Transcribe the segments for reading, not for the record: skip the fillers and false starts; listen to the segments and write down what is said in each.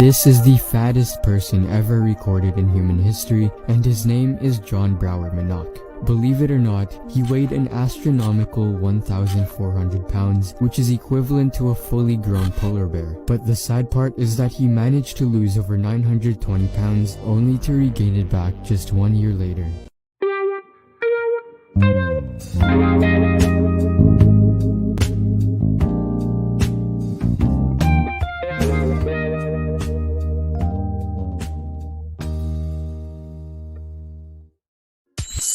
This is the fattest person ever recorded in human history, and his name is John Brower Manock. Believe it or not, he weighed an astronomical 1,400 pounds, which is equivalent to a fully grown polar bear. But the sad part is that he managed to lose over 920 pounds, only to regain it back just 1 year later.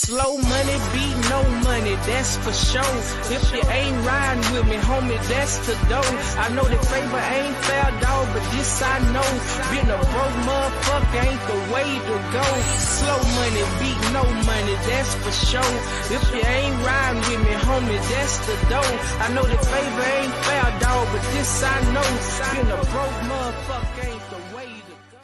Slow money beat no money, that's for sure. If you ain't riding with me, homie, that's the dough. I know that favor ain't fair, dog, but this I know. Being a broke motherfucker ain't the way to go. Slow money beat no money, that's for sure. If you ain't riding with me, homie, that's the dough. I know that favor ain't fair, dog, but this I know. Being a broke motherfucker ain't the way to go.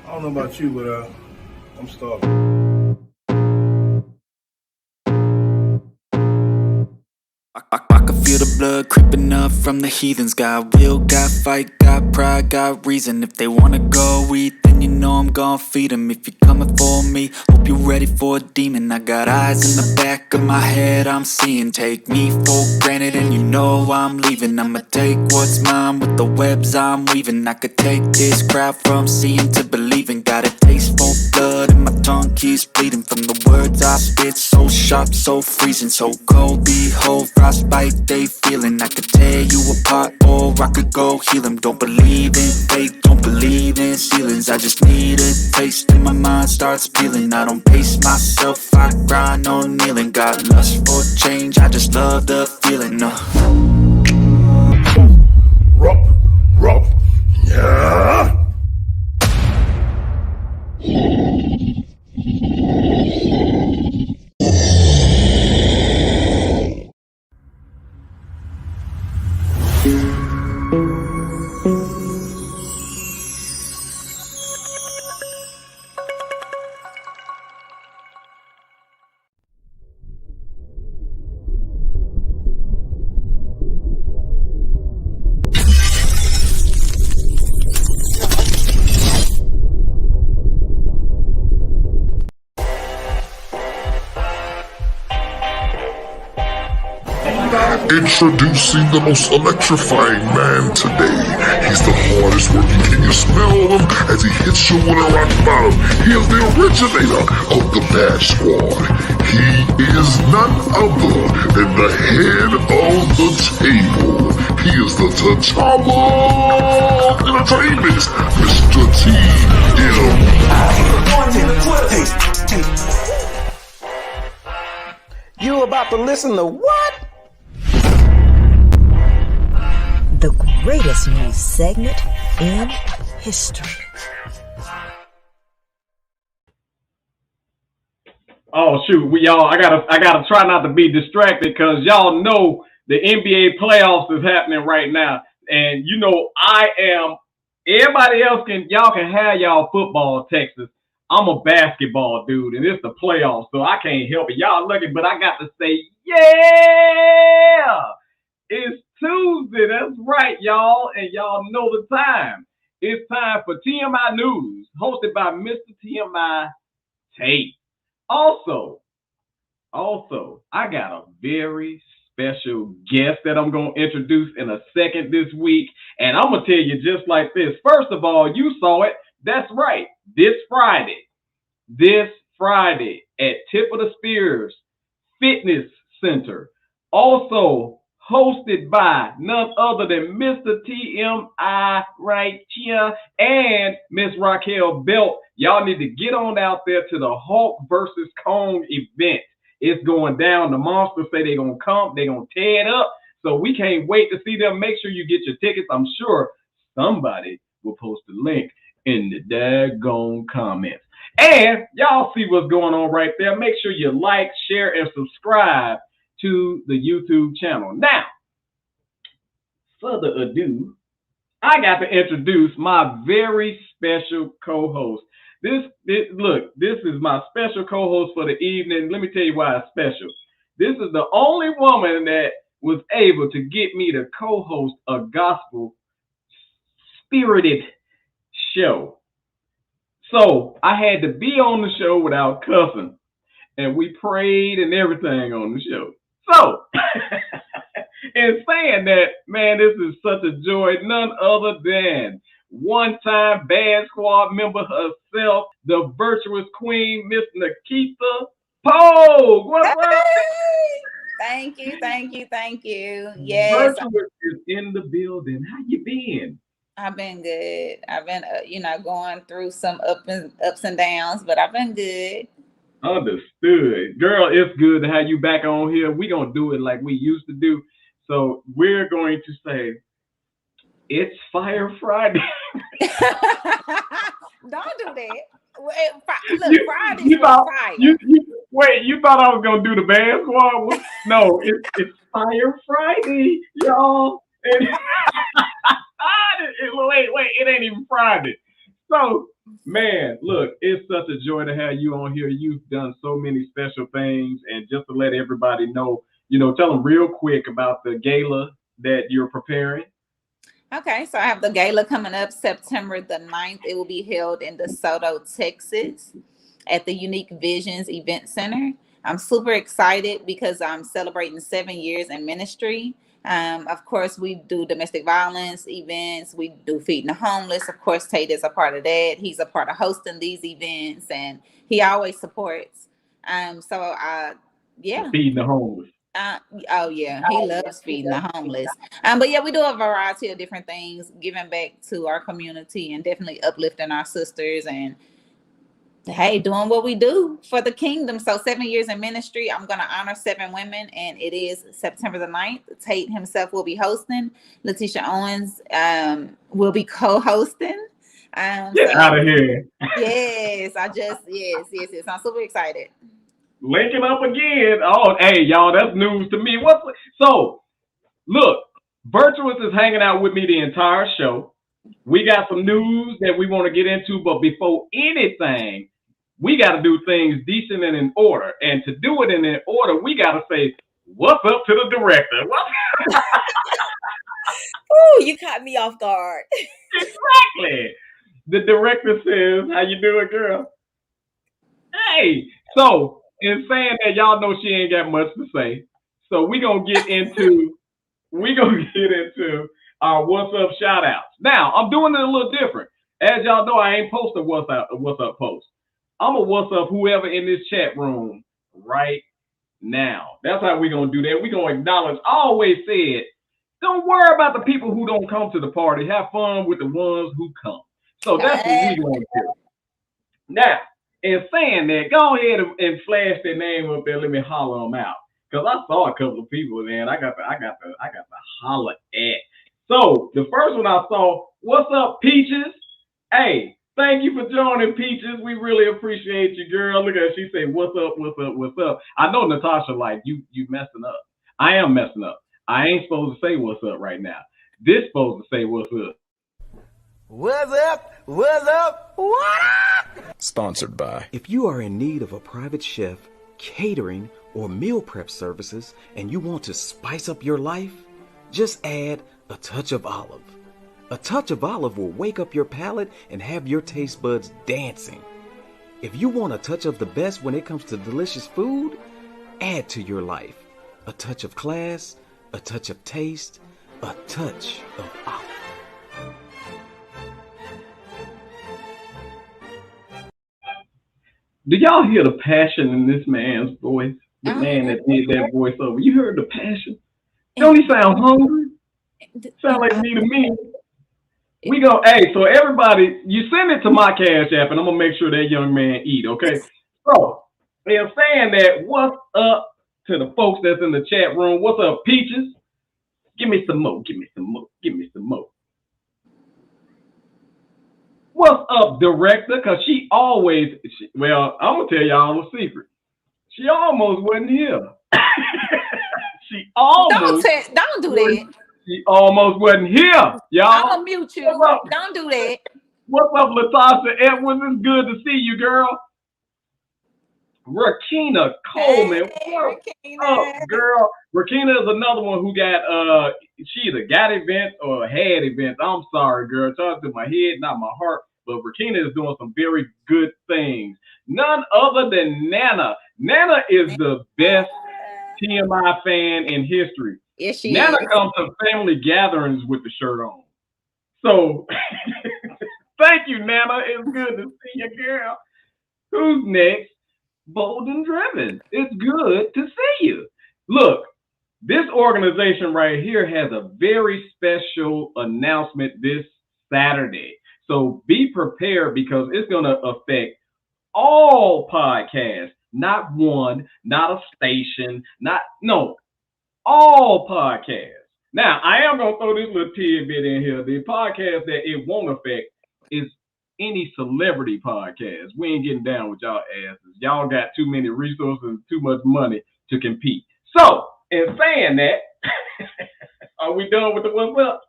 I don't know about you, but I'm starving. I can feel the blood creeping up from the heathens. Got will, got fight, got pride, got reason. If they wanna go eat, then you know I'm gon' feed them. If you're coming for me, hope you're ready for a demon. I got eyes in the back of my head, I'm seeing. Take me for granted and you know I'm leaving. I'ma take what's mine with the webs I'm weaving. I could take this crowd from seeing to believing. Got a taste for blood and my tongue keeps bleeding. From the words I spit, so sharp, so freezing. So cold, behold, frostbite they feeling. I could tear you apart or I could go heal them. Don't believe in fate, don't believe in ceilings. I just need a taste and my mind starts peeling. I don't pace myself, I grind on kneeling. Got lust for change, I just love the feeling. Rup, yeah. Introducing the most electrifying man today. He's the hardest working. Can you smell him as he hits you with a rock bottom? He is the originator of the Bad Squad. He is none other than the head of the table. He is the T'Challa of Entertainment, Mr. T.M. You about to listen to what? The greatest news segment in history. Oh shoot, I gotta try not to be distracted because y'all know the NBA playoffs is happening right now, and you know everybody else y'all can have y'all football Texas. I'm a basketball dude, and it's the playoffs, so I can't help it. Y'all lucky, but I got to say, yeah, it's Tuesday. That's right, y'all, and y'all know the time. It's time for TMI News, hosted by Mr. TMI Tate. Also, I got a very special guest that I'm going to introduce in a second this week, and I'm going to tell you just like this. First of all, you saw it. That's right. This Friday at Tip of the Spears Fitness Center, also hosted by none other than Mr. TMI right here and Miss Raquel Belt. Y'all need to get on out there to the Hulk versus Kong event. It's going down. The Monsters say they're going to come. They're going to tear it up. So we can't wait to see them. Make sure you get your tickets. I'm sure somebody will post a link in the daggone comments. And y'all see what's going on right there. Make sure you like, share, and subscribe to the YouTube channel. Now, further ado, I got to introduce my very special co-host. This is my special co-host for the evening. Let me tell you why it's special. This is the only woman that was able to get me to co-host a gospel spirited show. So I had to be on the show without cussing, and we prayed and everything on the show. So, in saying that, man, this is such a joy. None other than one-time Bad Squad member herself, the virtuous queen, Miss Nikita Pogue. What's up? Thank you. Yes, Virtuous is in the building. How you been? I've been good. I've been, going through some ups and downs, but I've been good. Understood. Girl, it's good to have you back on here. We're going to do it like we used to do. So we're going to say, it's Fire Friday. Don't do that. Look, Friday's you thought, fire. You thought I was going to do the Bad Squad? No, it's Fire Friday, y'all. And wait, it ain't even Friday. So, man, look, it's such a joy to have you on here. You've done so many special things. And just to let everybody know, tell them real quick about the gala that you're preparing. Okay, so I have the gala coming up September the 9th. It will be held in DeSoto, Texas at the Unique Visions Event Center. I'm super excited because I'm celebrating 7 years in ministry. Of course, we do domestic violence events. We do feeding the homeless. Of course, Tate is a part of that. He's a part of hosting these events, and he always supports. Yeah. Feeding the homeless. He loves feeding the homeless. But yeah, we do a variety of different things, giving back to our community and definitely uplifting our sisters and doing what we do for the kingdom. So 7 years in ministry, I'm going to honor 7 women, and it is September the 9th. Tate himself will be hosting. Letitia Owens will be co-hosting. Get out of here. Yes. I'm super excited. Linking up again. Oh, hey, y'all, that's news to me. So, look, Virtuous is hanging out with me the entire show. We got some news that we want to get into, but before anything, we got to do things decent and in order. And to do it in order, we got to say, what's up to the director? Ooh, you caught me off guard. Exactly. The director says, how you doing, girl? Hey, so in saying that, y'all know she ain't got much to say. So we're going to get into our what's up shout outs. Now, I'm doing it a little different. As y'all know, I ain't posting what's up post. I'm a what's up whoever in this chat room right now. That's how we're going to do that. We're going to acknowledge. I always said, don't worry about the people who don't come to the party. Have fun with the ones who come. So that's what we're going to do. Now, in saying that, go ahead and flash their name up there. Let me holler them out. Because I saw a couple of people, man. I got to holler at. So the first one I saw, what's up, Peaches? Hey, thank you for joining, Peaches. We really appreciate you, girl. Look at her. She said, what's up? I know Natasha, like, you messing up. I am messing up. I ain't supposed to say what's up right now. This supposed to say what's up. What's up? What up? Sponsored by. If you are in need of a private chef, catering, or meal prep services, and you want to spice up your life, just add a touch of olive. A touch of olive will wake up your palate and have your taste buds dancing. If you want a touch of the best when it comes to delicious food, add to your life a touch of class, a touch of taste, a touch of olive. Do y'all hear the passion in this man's voice? The man that did that voiceover. You heard the passion? Don't he sound hungry? Sound like me to me. We go, hey, so everybody, you send it to my Cash App, and I'm going to make sure that young man eat, okay? So, in saying that, what's up to the folks that's in the chat room? What's up, Peaches? Give me some more. What's up, director? Because she always, well, I'm going to tell y'all a secret. She almost wasn't here. She almost. Don't do that. She almost wasn't here, y'all. I'm going to mute you. Don't do that. What's up, Latasha Edwards? It's good to see you, girl. Rakina Coleman. Hey, What's Rakina. up, girl? Rakina is another one who got, she either got events or had events. I'm sorry, girl. Talk to my head, not my heart. But Rakina is doing some very good things. None other than Nana. Nana is the best TMI fan in history. Yes, she Nana is. comes to family gatherings with the shirt on. So, thank you, Nana. It's good to see you, girl. Who's next? Bold and Driven. It's good to see you. Look, this organization right here has a very special announcement this Saturday. So be prepared because it's going to affect all podcasts, not one, not a station, all podcasts. Now, I am going to throw this little tidbit in here. The podcast that it won't affect is any celebrity podcast. We ain't getting down with y'all asses. Y'all got too many resources and too much money to compete. So, in saying that, are we done with the what's up?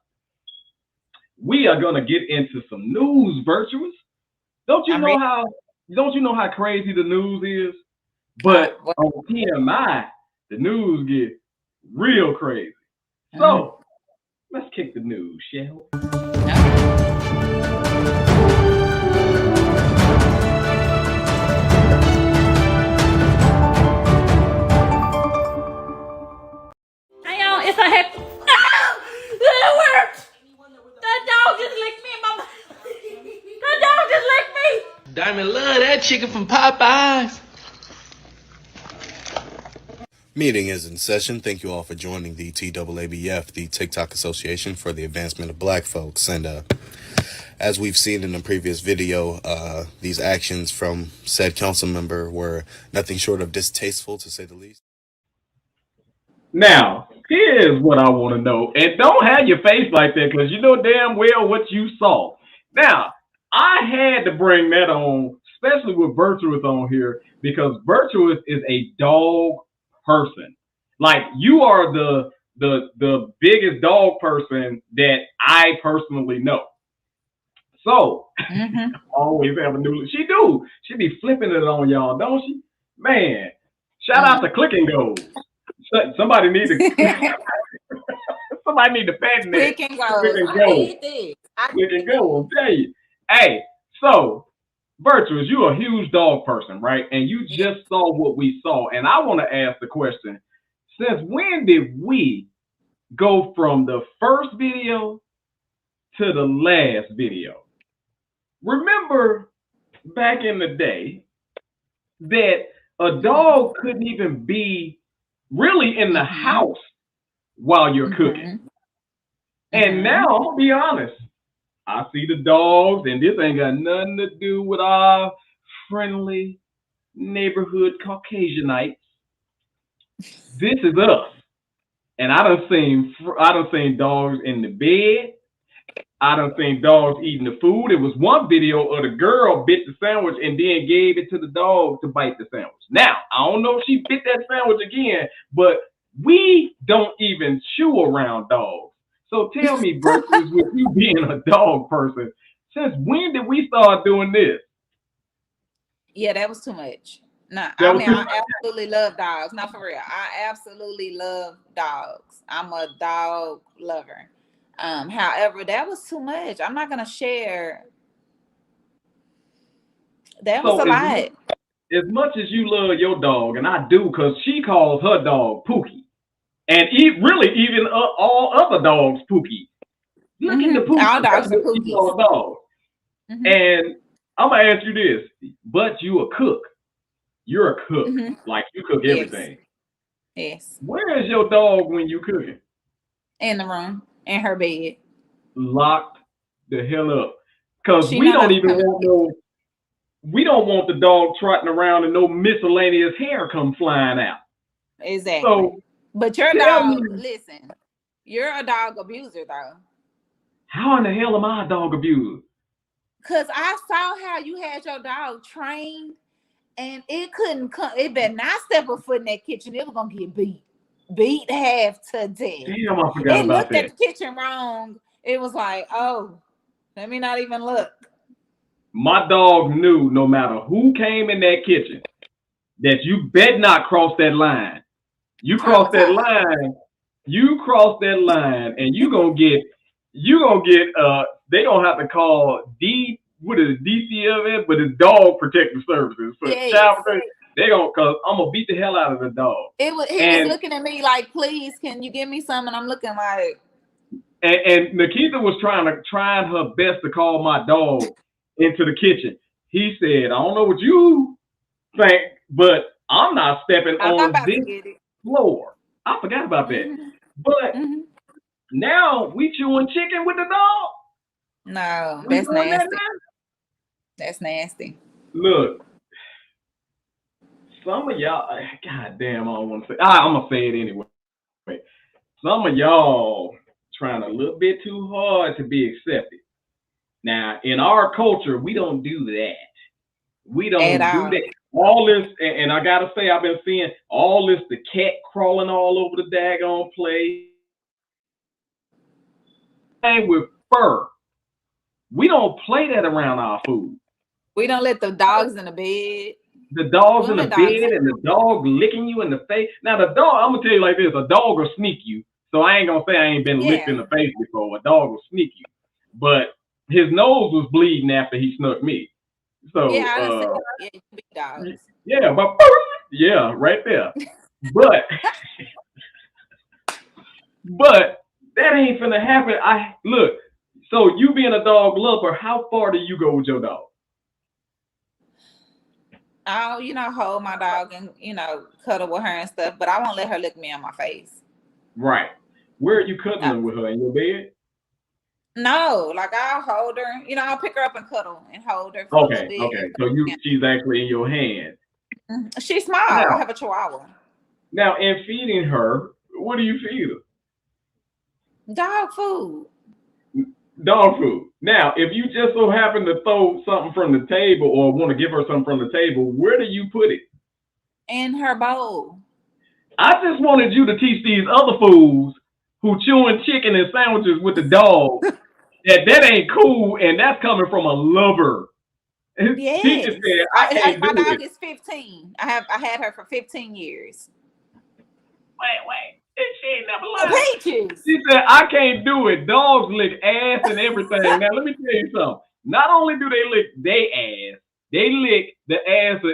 We are gonna get into some news, Virtuous. Don't you know how crazy the news is? But on TMI, the news get real crazy. So let's kick the news, shall we? It's a happy. No! It worked! That dog just licked me in my mouth. That dog just licked me! Diamond love that chicken from Popeyes. Meeting is in session. Thank you all for joining the TAABF, the TikTok Association for the Advancement of Black Folks. And as we've seen in the previous video, these actions from said council member were nothing short of distasteful, to say the least. Now, here's what I want to know. And don't have your face like that because you know damn well what you saw. Now, I had to bring that on, especially with Virtuous on here, because Virtuous is a dog person. Like, you are the biggest dog person that I personally know. So, always have a new, she be flipping it on y'all, don't she? Man, shout out to Click and Go. Somebody need to patent that. Click and Go. Click and Go, I'll tell you. Hey, so Virtuous, you're a huge dog person, right? And you just saw what we saw. And I want to ask the question, since when did we go from the first video to the last video? Remember back in the day that a dog couldn't even be really in the house while you're cooking. And now, I'll be honest, I see the dogs, and this ain't got nothing to do with our friendly neighborhood Caucasianites. This is us. And I done seen dogs in the bed. I done seen dogs eating the food. It was one video of the girl bit the sandwich and then gave it to the dog to bite the sandwich. Now, I don't know if she bit that sandwich again, but we don't even chew around dogs. So tell me, Virtuous, with you being a dog person, since when did we start doing this? Yeah, that was too much. No, I absolutely love dogs. Not for real. I absolutely love dogs. I'm a dog lover. However, that was too much. I'm not gonna share. That was a lot. As much as you love your dog, and I do, because she calls her dog Pookie, and even all other dogs Pookie. Look at the Pookie. All dogs are Pookies. Dogs. And I'm gonna ask you this: but you a cook? You're a cook, like you cook everything. Yes. Where is your dog when you cooking? In the room, in her bed. Locked the hell up, because we don't even want the dog trotting around and no miscellaneous hair come flying out. Exactly. So, but your dog, listen, you're a dog abuser though. How in the hell am I a dog abuser? Cause I saw how you had your dog trained, and it couldn't come. It better not step a foot in that kitchen. It was gonna get beat half to death. Damn, I forgot It about looked that. at the kitchen wrong. It was like, oh, let me not even look. My dog knew no matter who came in that kitchen that you bet not cross that line. You cross that line, and you gonna get they gonna have to call DCFS, but it's Dog Protective Services. So Yes. child protection, cause I'm gonna beat the hell out of the dog. He was looking at me like, please, can you give me some? And I'm looking like, and Nikita was trying her best to call my dog into the kitchen. He said, I don't know what you think, but I'm not stepping on this floor. I forgot about that. But now we chewing chicken with the dog. no, that's nasty. That's nasty. Look, some of y'all, God damn, I don't want to say. I'm gonna say it anyway. Some of y'all trying a little bit too hard to be accepted. Now, in our culture, we don't do that. We don't do that. All this, and I gotta say, I've been seeing all this, the cat crawling all over the daggone place. And with fur, we don't play that around our food. We don't let the dogs in the bed. The dogs in the bed and the dog licking you in the face. Now, the dog, I'm gonna tell you like this: a dog will sneak you. So I ain't gonna say I ain't been licked in the face before. A dog will sneak you, but his nose was bleeding after he snuck me. So big dogs. Yeah, but yeah, right there. But that ain't finna happen. Look. So you being a dog lover, how far do you go with your dog? I'll, hold my dog and, cuddle with her and stuff, but I won't let her lick me on my face. Right. Where are you cuddling with her? In your bed? No, like I'll hold her. I'll pick her up and cuddle and hold her. For a little bit. Okay. So she's actually in your hand. She's small. I have a Chihuahua. Now, in feeding her, what do you feed her? Dog food. Dog food. Now, if you just so happen to throw something from the table or want to give her something from the table, where do you put it? In her bowl. I just wanted you to teach these other fools who chewing chicken and sandwiches with the dog that ain't cool, and that's coming from a lover. Yes. She just said, my dog is 15. I had her for 15 years. Wait. She ain't never lied. Peaches. She said, I can't do it. Dogs lick ass and everything. Now, let me tell you something. Not only do they lick their ass, they lick the ass of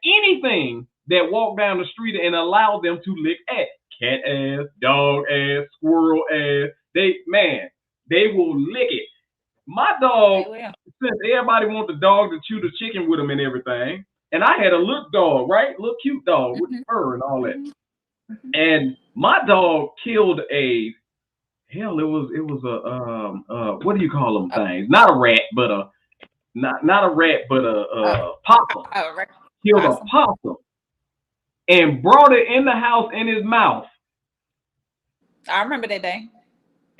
anything that walk down the street and allow them to lick ass. Cat ass, dog ass, squirrel ass. They will lick it. My dog, since everybody wants the dog to chew the chicken with them and everything, and I had a little dog, right? Little cute dog with fur and all that. And my dog killed it was a what do you call them things? Not a rat, but a possum. Killed a possum and brought it in the house in his mouth. I remember that day.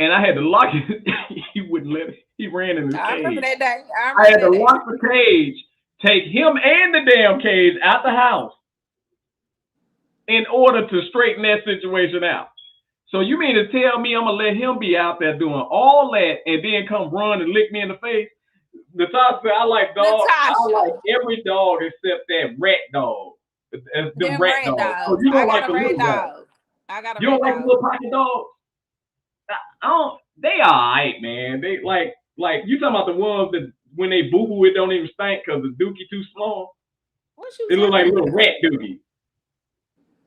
And I had to lock it. He wouldn't let it. He ran in his cage. I remember that day. I had to lock the cage, take him and the damn cage out the house in order to straighten that situation out. So you mean to tell me I'm gonna let him be out there doing all that and then come run and lick me in the face? Natasha said, I like dogs. I like every dog except that rat dog. The rat dog. So you don't like the little dog. You don't like the little pocket dogs? I don't. They alright, man. They like you talking about the ones that when they boo boo it don't even stink because the dookie too small. They look like little rat dookie.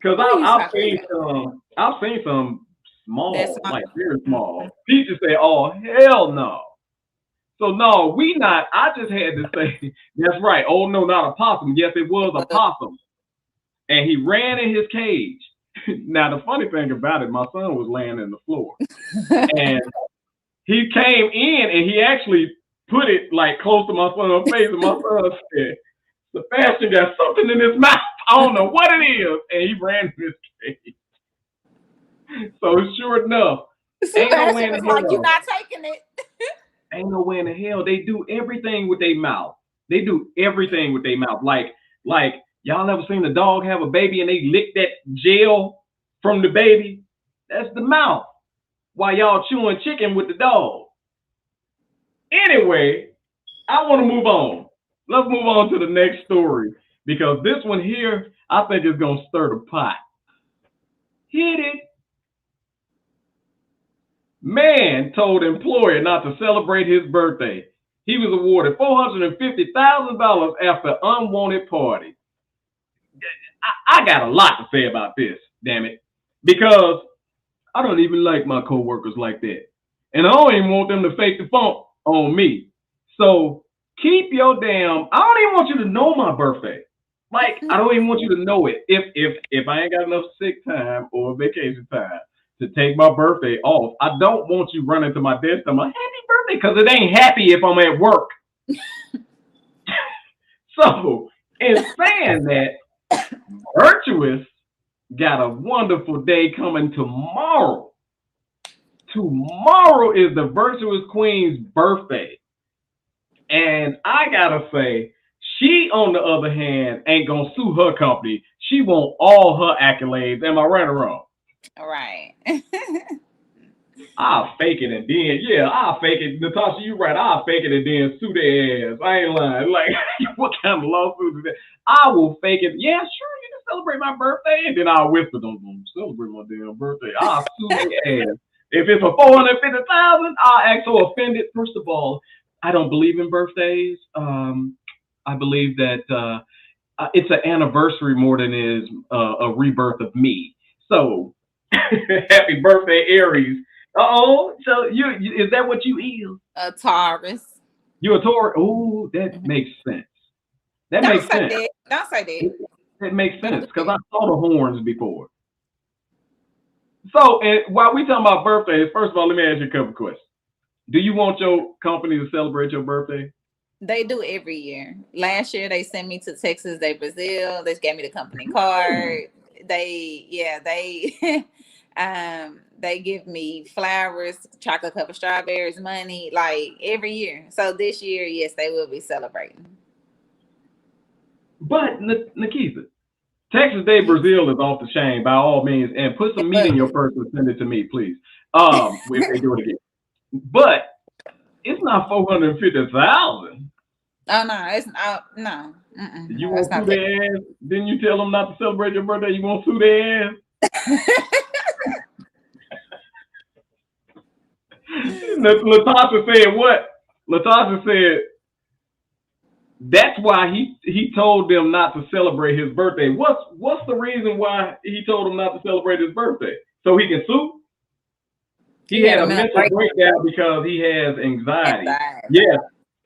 Cause I've seen some small, like very small. Peaches say, "Oh hell no!" So no, we not. I just had to say that's right. Oh no, not a possum. Yes, it was a possum, and he ran in his cage. Now the funny thing about it, my son was laying in the floor, and he came in and he actually put it like close to my son's face, and my son said, "Sebastian got something in his mouth. I don't know what it is," and he ran to his cage. So sure enough, Sebastian was like, "You're not taking it." Ain't no way in the hell. They do everything with their mouth. They do everything with their mouth. Like y'all never seen a dog have a baby and they lick that gel from the baby? That's the mouth. While y'all chewing chicken with the dog. Anyway, I want to move on. Let's move on to the next story because this one here, I think is gonna stir the pot. Hit it. Man told employer not to celebrate his birthday. He was awarded $450,000 after unwanted party. I got a lot to say about this, damn it, because I don't even like my coworkers like that, and I don't even want them to fake the funk on me. So keep your damn. I don't even want you to know my birthday. Like I don't even want you to know it. If I ain't got enough sick time or vacation time to take my birthday off, I don't want you running to my desk. I'm like, happy birthday, because it ain't happy if I'm at work. So, in saying that, Virtuous got a wonderful day coming tomorrow. Tomorrow is the Virtuous Queen's birthday. And I gotta say, she, on the other hand, ain't gonna sue her company. She want all her accolades. Am I right or wrong? All right. I'll fake it and then, I'll fake it. Natasha, you right. I'll fake it and then sue their ass. I ain't lying. Like, what kind of lawsuit is that? I will fake it. Yeah, sure, you can celebrate my birthday. And then I'll whisper, don't celebrate my damn birthday. I'll sue their ass. If it's for $450,000, I'll act so offended. First of all, I don't believe in birthdays. I believe that it's an anniversary more than it is a rebirth of me. So, happy birthday, Aries. So you is that what you is? A Taurus. You a Taurus? Oh, that makes sense. That makes sense. Don't say that. That makes sense because I saw the horns before. So, and while we talking about birthdays, first of all, let me ask you a couple questions. Do you want your company to celebrate your birthday? They do every year. Last year they sent me to Texas de Brazil. They gave me the company card. They give me flowers, chocolate covered strawberries, money, like every year. So this year, yes, they will be celebrating. But Nikita, Texas de Brazil is off the chain by all means, and put some meat in your purse and send it to me, please. If they do it again. But it's not $450,000. Oh no, it's not. No. You want to sue their ass? Didn't you tell them not to celebrate your birthday? You want to sue their ass? Latasha said what? Latasha said that's why he told them not to celebrate his birthday. What's the reason why he told them not to celebrate his birthday? So he can sue? He had a mental breakdown because he has anxiety. Yes,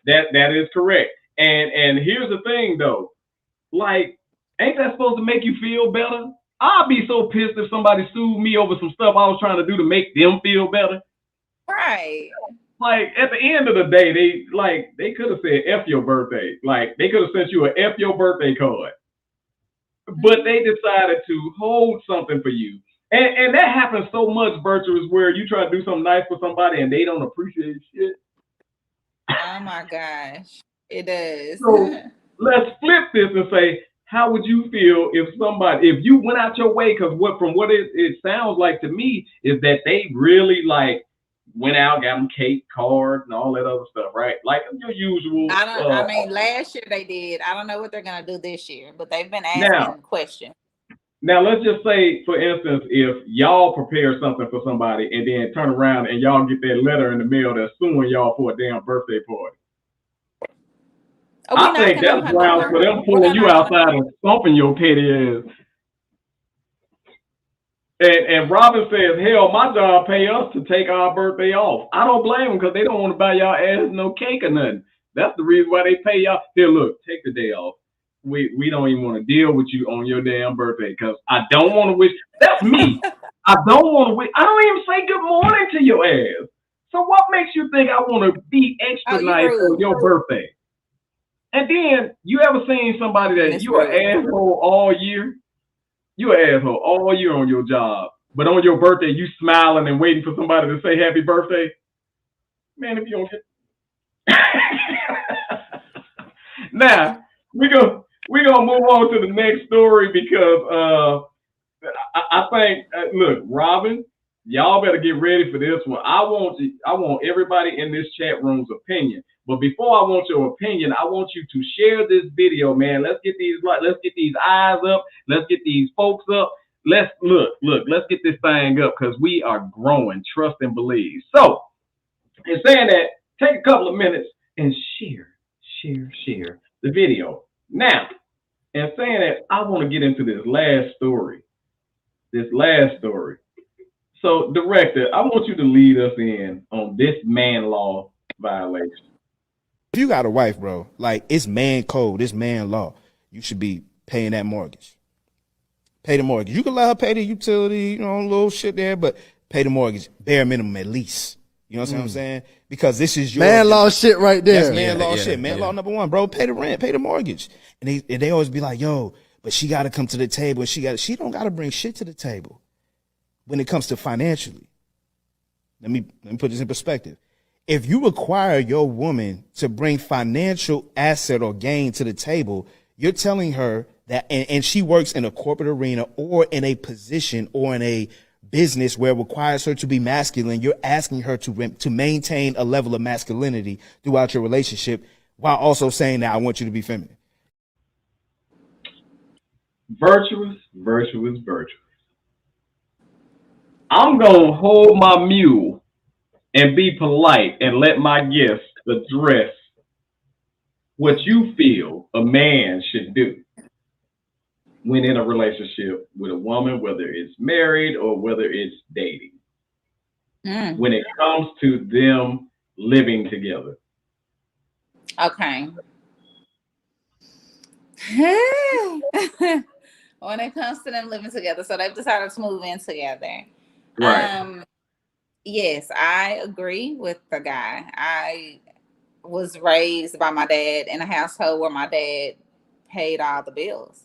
that is correct. And here's the thing though, like, ain't that supposed to make you feel better? I'd be so pissed if somebody sued me over some stuff I was trying to do to make them feel better. Right. Like at the end of the day, they could have said F your birthday. Like they could have sent you a F your birthday card. But they decided to hold something for you. And that happens so much, Virtuous, where you try to do something nice for somebody and they don't appreciate shit. Oh my gosh. It does. So let's flip this and say, how would you feel if you went out your way? Because from what it sounds like to me is that they really like went out, got them cake, cards, and all that other stuff, right? Like your usual. I mean, last year they did. I don't know what they're gonna do this year, but they've been asking questions. Now let's just say, for instance, if y'all prepare something for somebody and then turn around and y'all get that letter in the mail that's suing y'all for a damn birthday party. I think that's grounds for them pulling you outside and stomping your petty ass. And Robin says, hell, my job pay us to take our birthday off. I don't blame them because they don't want to buy y'all ass no cake or nothing. That's the reason why they pay y'all. Here, look, take the day off. We don't even want to deal with you on your damn birthday because I don't want to wish. That's me. I don't want to wish. I don't even say good morning to your ass. So what makes you think I want to be extra nice on your birthday? And then you ever seen somebody that you an asshole all year? You an asshole all year on your job, but on your birthday you smiling and waiting for somebody to say happy birthday. Man, if you don't get, Now we're gonna move on to the next story because I think look, Robin, y'all better get ready for this one. I want everybody in this chat room's opinion. But before I want your opinion, I want you to share this video, man. Let's get these eyes up. Let's get these folks up. Let's get this thing up because we are growing. Trust and believe. So, in saying that, take a couple of minutes and share the video. Now, in saying that, I want to get into this last story. So, director, I want you to lead us in on this man law violation. If you got a wife, bro, like it's man code, it's man law, you should be paying that mortgage. Pay the mortgage. You can let her pay the utility, little shit there, but pay the mortgage, bare minimum at least. You know what I'm saying? Because this is your man law shit right there. That's man law shit. Man law number one, bro. Pay the rent, pay the mortgage. And they always be like, yo, but she got to come to the table, and she don't got to bring shit to the table when it comes to financially. Let me put this in perspective. If you require your woman to bring financial asset or gain to the table, you're telling her that, and she works in a corporate arena or in a position or in a business where it requires her to be masculine, you're asking her to maintain a level of masculinity throughout your relationship while also saying that I want you to be feminine. Virtuous. I'm going to hold my mule and be polite and let my guests address what you feel a man should do when in a relationship with a woman, whether it's married or whether it's dating, when it comes to them living together. Okay. When it comes to them living together, so they've decided to move in together. Right. Yes, I agree with the guy. I was raised by my dad in a household where my dad paid all the bills.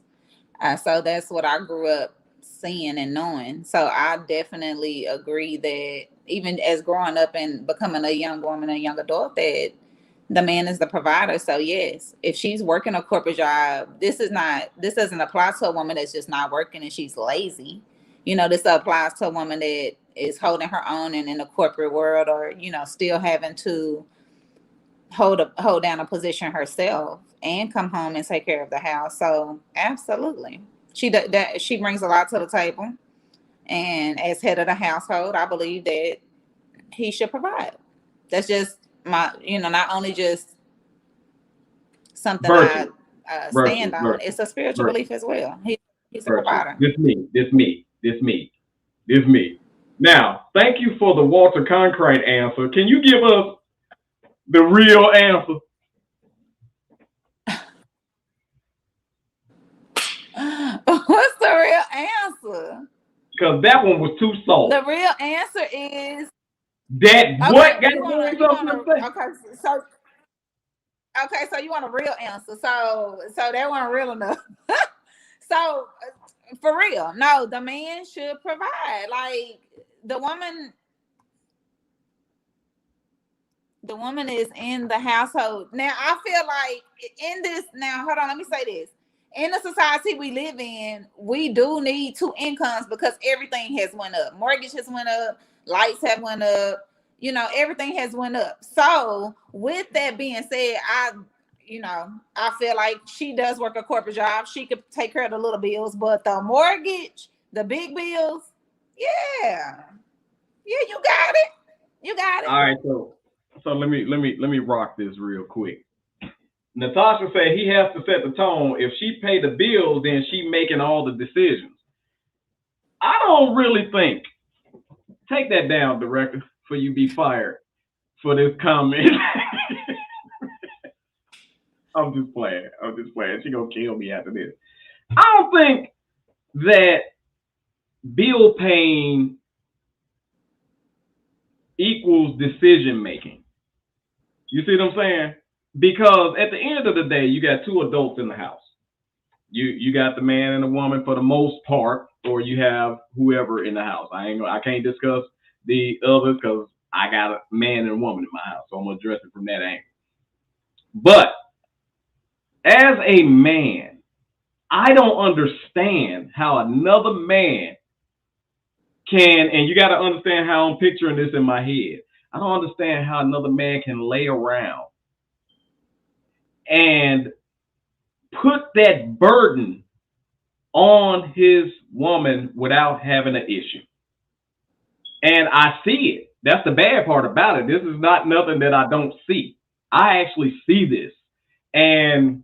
So that's what I grew up seeing and knowing. So I definitely agree that even as growing up and becoming a young woman, a young adult, that the man is the provider. So yes, if she's working a corporate job, this doesn't apply to a woman that's just not working and she's lazy. This applies to a woman that is holding her own and in the corporate world, or still having to hold down a position herself and come home and take care of the house. So absolutely, she brings a lot to the table, and as head of the household, I believe that he should provide. That's just my, not only just something I stand on. It's a spiritual belief as well. He's a provider. This me. Now, thank you for the Walter Concrete answer. Can you give us the real answer? What's the real answer? Because that one was too soft. The real answer is that what? Okay, so you want a real answer. So that wasn't real enough. So for real, no, the man should provide. Like the woman is in the household. Now I feel like in this, hold on, let me say this. In the society we live in, we do need two incomes because everything has went up. Mortgage has went up, lights have went up, everything has went up. So with that being said, I feel like she does work a corporate job. She could take care of the little bills, but the mortgage, the big bills, yeah, you got it. All right, so let me rock this real quick. Natasha said he has to set the tone. If she pay the bills, then she making all the decisions. I don't really think. Take that down, director, for you be fired for this comment. I'm just playing. She gonna kill me after this. I don't think that bill paying equals decision making. You see what I'm saying? Because at the end of the day, you got two adults in the house. You got the man and the woman for the most part, or you have whoever in the house. I can't discuss the others because I got a man and a woman in my house, so I'm gonna address it from that angle. But as a man, I don't understand how another man can, and you got to understand how I'm picturing this in my head. I don't understand how another man can lay around and put that burden on his woman without having an issue. And I see it. That's the bad part about it. This is not nothing that I don't see. I actually see this. And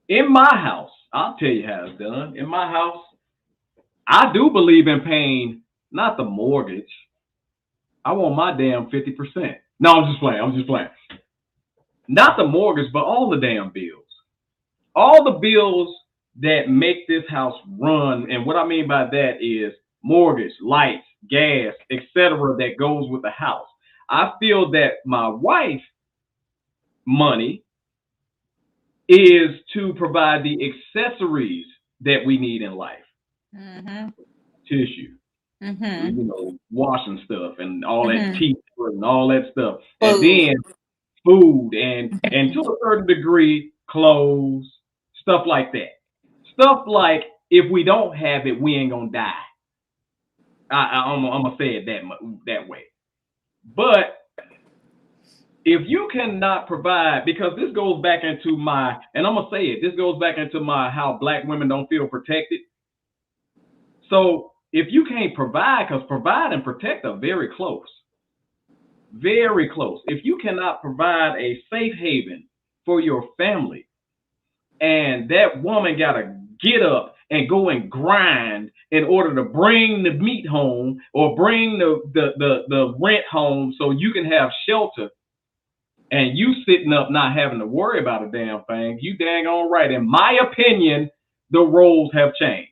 in my house, I'll tell you how it's done. In my house, I do believe in paying not the mortgage. I want my damn 50%. No, I'm just playing. Not the mortgage, but all the damn bills. All the bills that make this house run. And what I mean by that is mortgage, lights, gas, etc. that goes with the house. I feel that my wife's money is to provide the accessories that we need in life. Tissue, you know, washing stuff and all that teeth and all that stuff. And then food and to a certain degree, clothes, stuff like that. Stuff like if we don't have it, we ain't gonna die. I'm gonna say it that way. But if you cannot provide, because this goes back into my, and I'm gonna say it, this goes back into my how black women don't feel protected. So if you can't provide, because provide and protect are very close. Very close. If you cannot provide a safe haven for your family, and that woman gotta get up and go and grind in order to bring the meat home or bring the rent home so you can have shelter, and you sitting up not having to worry about a damn thing, you dang on right. In my opinion, the roles have changed.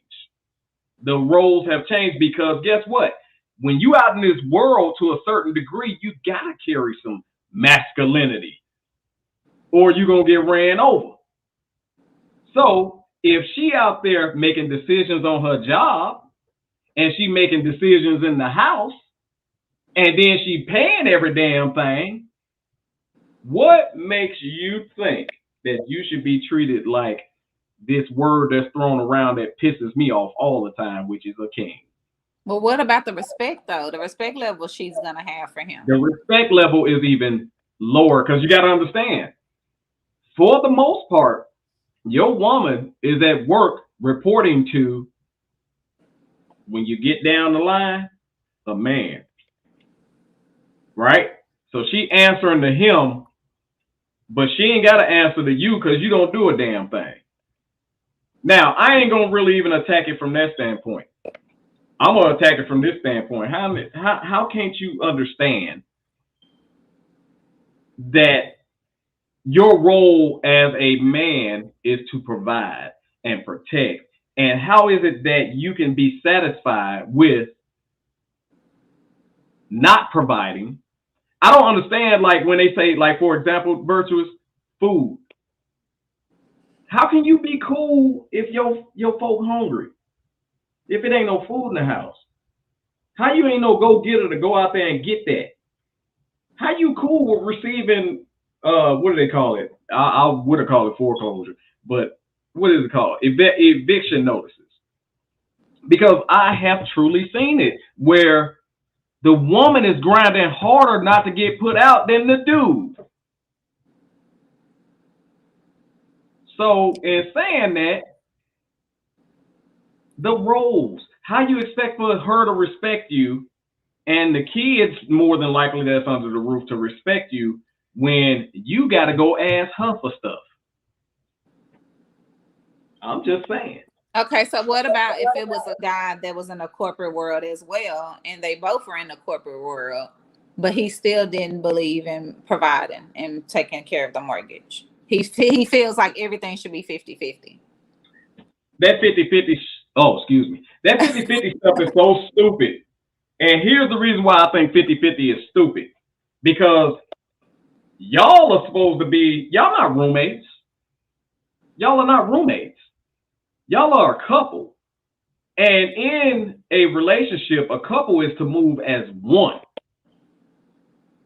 The roles have changed because guess what? When you out in this world to a certain degree, you gotta carry some masculinity or you're gonna get ran over. So if she out there making decisions on her job and she making decisions in the house and then she paying every damn thing, what makes you think that you should be treated like this word that's thrown around that pisses me off all the time, which is a king? Well, what about the respect, though? The respect level she's going to have for him. The respect level is even lower because you got to understand, for the most part, your woman is at work reporting to, when you get down the line, a man. Right? So she answering to him, but she ain't got to answer to you because you don't do a damn thing. Now, I ain't going to really even attack it from that standpoint. I'm going to attack it from this standpoint. How can't you understand that your role as a man is to provide and protect? And how is it that you can be satisfied with not providing? I don't understand, like, when they say, like, for example, Virtuous, food. How can you be cool if your folk hungry? If it ain't no food in the house? How you ain't no go-getter to go out there and get that? How you cool with receiving, what do they call it? I would have called it foreclosure, but what is it called? Eviction notices. Because I have truly seen it where the woman is grinding harder not to get put out than the dude. So in saying that, the roles, how you expect for her to respect you and the kids more than likely that's under the roof to respect you when you got to go ask her for stuff. I'm just saying. Okay, so what about if it was a guy that was in the corporate world as well, and they both were in the corporate world, but he still didn't believe in providing and taking care of the mortgage? He feels like everything should be 50-50. That 50-50, that 50-50 stuff is so stupid. And here's the reason why I think 50-50 is stupid. Because y'all are supposed to be, y'all not roommates. Y'all are not roommates. Y'all are a couple. And in a relationship, a couple is to move as one.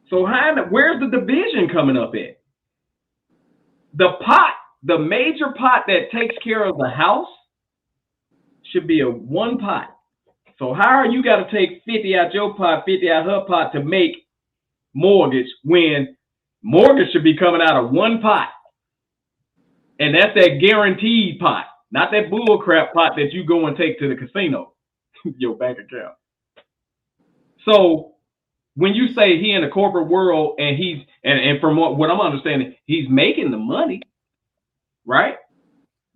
So where's the division coming up at? the major pot that takes care of the house should be a one pot. So how are you got to take 50 out your pot, 50 out her pot to make mortgage when mortgage should be coming out of one pot? And that's that guaranteed pot, not that bull crap pot that you go and take to the casino, your bank account. So when you say he in the corporate world and and from what I'm understanding, he's making the money, right?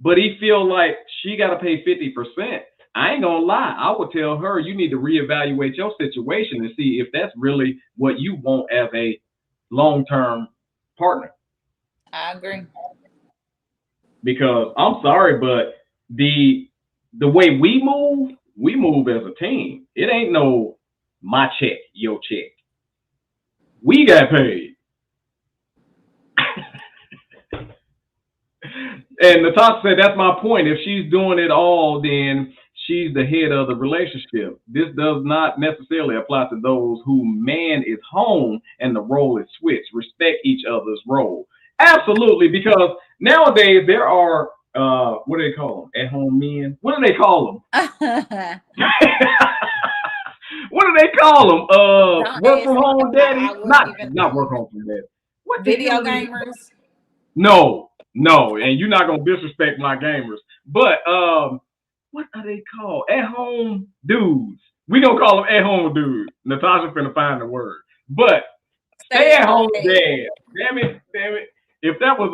But he feel like she got to pay 50%. I ain't gonna lie. I would tell her you need to reevaluate your situation and see if that's really what you want as a long-term partner. I agree. Because I'm sorry, but the way we move as a team. It ain't no my check, your check. We got paid. And Natasha said, that's my point. If she's doing it all, then she's the head of the relationship. This does not necessarily apply to those who man is home and the role is switched. Respect each other's role. Absolutely, because nowadays there are, what do they call them? At-home men? What do they call them? What do they call them? Work from home daddy? Not work home from daddy. What video gamers? No, and you're not gonna disrespect my gamers. But what are they called? At-home dudes. We gonna call them at-home dudes. Natasha finna find the word. But stay-at-home dad. Damn it. If that was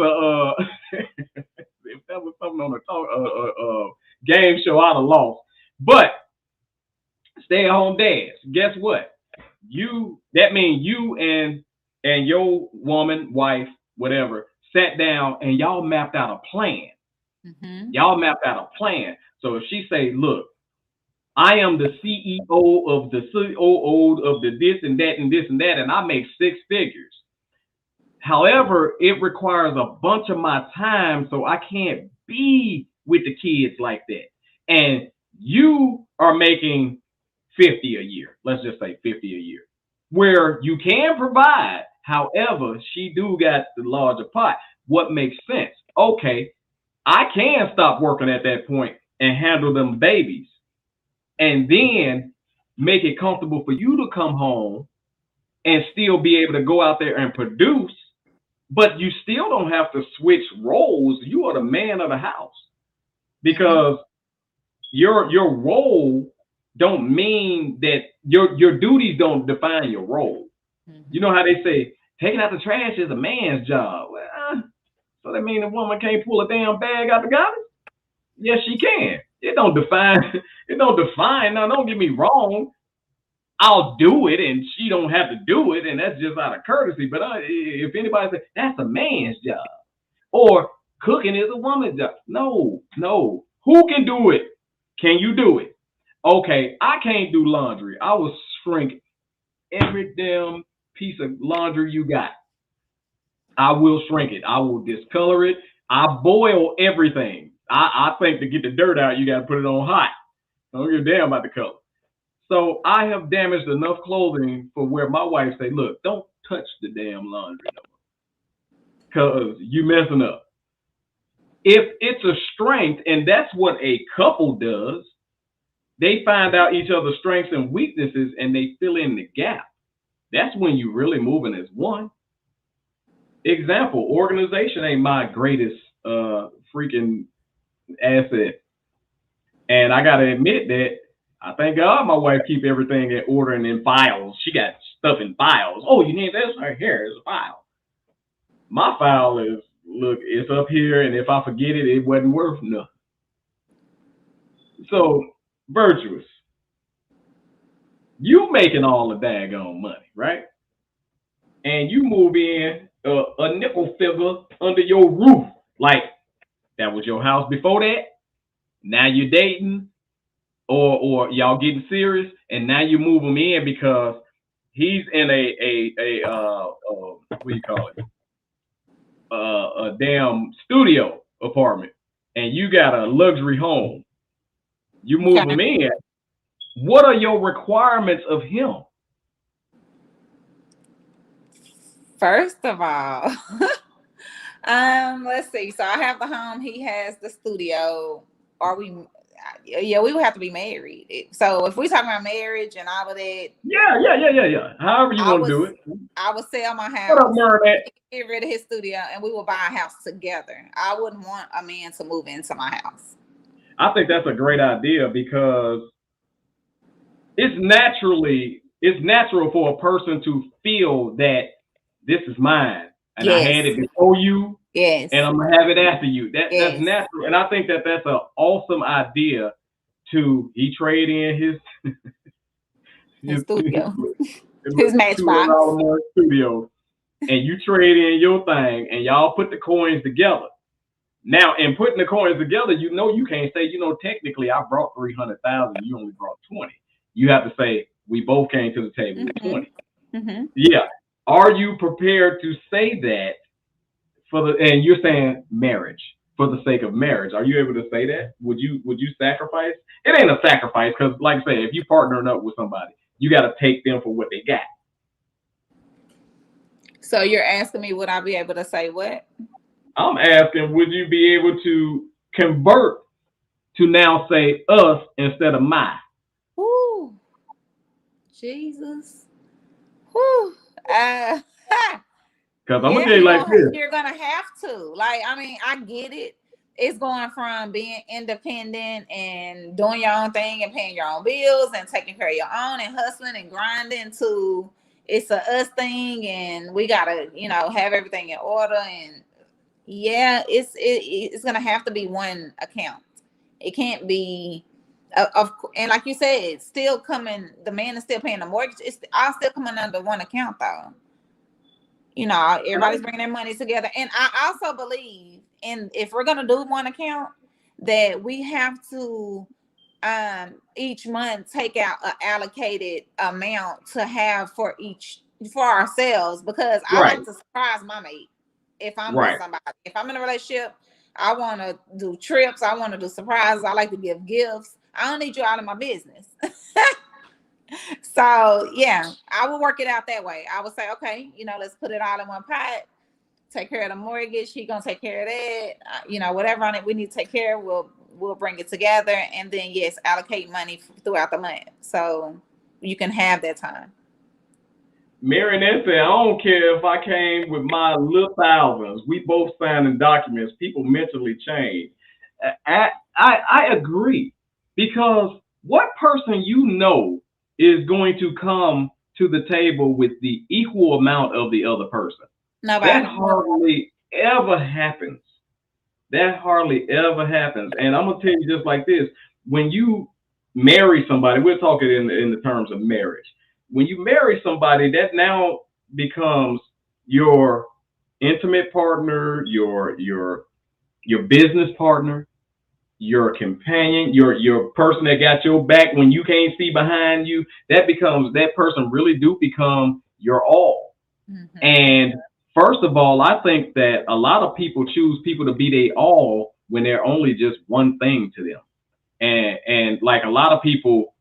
if that was something on a game show, I'd have lost. But stay-at-home dads. Guess what? That means you and your woman, wife, whatever, sat down and y'all mapped out a plan. Mm-hmm. Y'all mapped out a plan. So if she say, look, I am the CEO of the COO of the this and that and this and that, and I make 6 figures. However, it requires a bunch of my time, so I can't be with the kids like that. And you are making 50 a year. Let's just say 50 a year, where you can provide. However, she do got the larger pot. What makes sense? Okay, I can stop working at that point and handle them babies, and then make it comfortable for you to come home and still be able to go out there and produce. But you still don't have to switch roles. You are the man of the house, because your role don't mean that your duties don't define your role. Mm-hmm. You know how they say taking out the trash is a man's job. Well, so that means a woman can't pull a damn bag out the garbage? Yes, she can. It don't define. Now, don't get me wrong. I'll do it, and she don't have to do it, and that's just out of courtesy. But if anybody says that's a man's job, or cooking is a woman's job, no. Who can do it? Can you do it? Okay, I can't do laundry. I will shrink every damn piece of laundry you got. I will shrink it. I will discolor it. I boil everything. I think to get the dirt out, you got to put it on hot. I don't give a damn about the color. So I have damaged enough clothing for where my wife say, look, don't touch the damn laundry no more, because you messing up. If it's a strength, and that's what a couple does, they find out each other's strengths and weaknesses and they fill in the gap. That's when you really moving as one. Example, organization ain't my greatest freaking asset. And I gotta admit that I thank God my wife keep everything in order and in files. She got stuff in files. Oh, you need this right here is a file. My file is, look, it's up here, and if I forget it, it wasn't worth nothing. So, Virtuous, you making all the daggone money, right? And you move in a nickel figure under your roof. Like, that was your house before that. Now you're dating, or y'all getting serious, and now you move him in because he's in a what do you call it? A damn studio apartment, and you got a luxury home. You move him in. What are your requirements of him? First of all, Let's see. So I have the home. He has the studio. Are we? Yeah, we would have to be married. So if we talking about marriage and all of that, yeah. However you want to do it. I would sell my What up, house, Mermaid? get rid of his studio, and we will buy a house together. I wouldn't want a man to move into my house. I think that's a great idea because it's natural for a person to feel that this is mine and I had it before you. Yes. And I'm gonna have it after you. That's Yes. natural, and I think that that's an awesome idea. He trade in His studio, his Matchbox studio, and you trade in your thing, and y'all put the coins together. Now, in putting the coins together, you can't say, technically I brought 300,000, you only brought 20. You have to say we both came to the table with 20. Mm-hmm. Yeah. Are you prepared to say that? And you're saying marriage for the sake of marriage. Are you able to say that? Would you sacrifice? It ain't a sacrifice because, like I say, if you partnering up with somebody, you got to take them for what they got. So you're asking me, would I be able to say what? I'm asking, would you be able to convert to now say us instead of my? Ooh, Jesus. Whew. Because I'm gonna tell you like this. You're gonna have to. Like, I mean, I get it. It's going from being independent and doing your own thing and paying your own bills and taking care of your own and hustling and grinding to it's a us thing and we gotta, have everything in order. And yeah, it's gonna have to be one account. It can't be and like you said, it's still coming. The man is still paying the mortgage. It's all still coming under one account though. Everybody's bringing their money together. And I also believe if we're going to do one account, that we have to each month take out an allocated amount to have for ourselves, because I like to surprise my mate. If I'm with somebody, if I'm in a relationship, I want to do trips. I want to do surprises. I like to give gifts. I don't need you out of my business. So yeah, I will work it out that way. I would say, okay, let's put it all in one pot. Take care of the mortgage. He gonna take care of that. Whatever on it we need to take care of, we'll bring it together, and then yes, allocate money throughout the month so you can have that time. Marinette said, I don't care if I came with my little thousands. We both signing documents. People mentally change. I agree, because what person is going to come to the table with the equal amount of the other person? Nobody. That hardly ever happens. And I'm gonna tell you just like this: when you marry somebody, we're talking in the terms of marriage. When you marry somebody, that now becomes your intimate partner, your business partner, your companion, your person that got your back when you can't see behind you. That person really do become your all. Mm-hmm. And first of all, I think that a lot of people choose people to be their all when they're only just one thing to them. And like a lot of people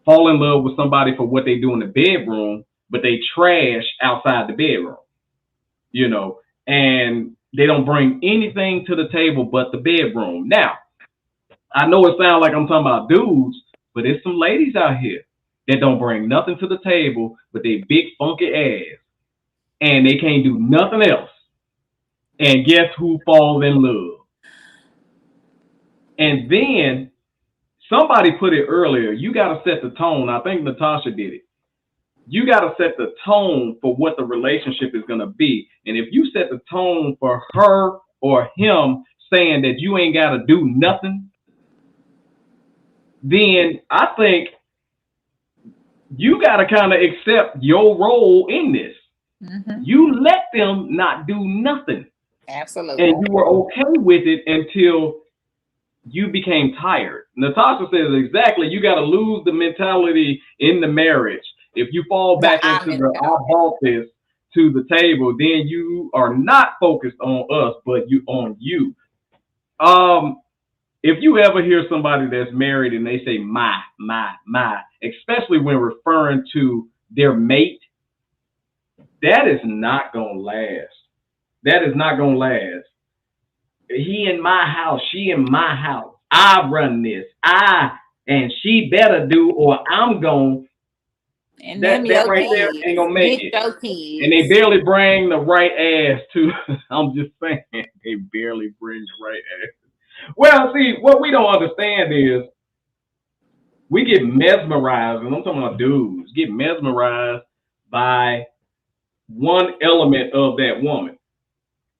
fall in love with somebody for what they do in the bedroom, but they trash outside the bedroom, and they don't bring anything to the table but the bedroom. Now, I know it sounds like I'm talking about dudes, but there's some ladies out here that don't bring nothing to the table but they big funky ass, and they can't do nothing else. And guess who falls in love? And then somebody put it earlier, you got to set the tone. I think Natasha did it. You got to set the tone for what the relationship is going to be. And if you set the tone for her or him saying that you ain't got to do nothing, then I think you got to kind of accept your role in this. Mm-hmm. You let them not do nothing. Absolutely. And you were okay with it until you became tired. Natasha says exactly, you got to lose the mentality in the marriage. If you fall back into the I bought this to the table, then you are not focused on us, but on you. If you ever hear somebody that's married and they say my, especially when referring to their mate, that is not going to last. That is not gonna last. He in my house, she in my house. I run this. And she better do, or I'm gonna. And That right there ain't gonna make it. And they barely bring the right ass to. I'm just saying, they barely bring the right ass. Well, see, what we don't understand is we get mesmerized, and I'm talking about dudes, get mesmerized by one element of that woman.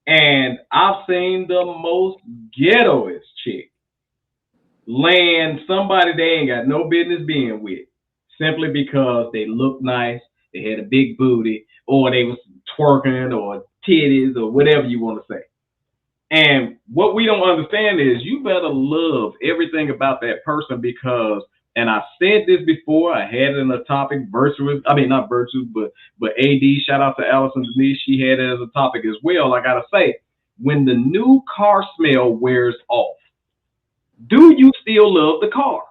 And I've seen the most ghettoest chick land somebody they ain't got no business being with, simply because they look nice, they had a big booty, or they was twerking, or titties, or whatever you want to say. And what we don't understand is you better love everything about that person, because, and I said this before, I had it in a topic, not virtuous, but AD, shout out to Allison Denise, she had it as a topic as well. I gotta say, when the new car smell wears off, do you still love the car?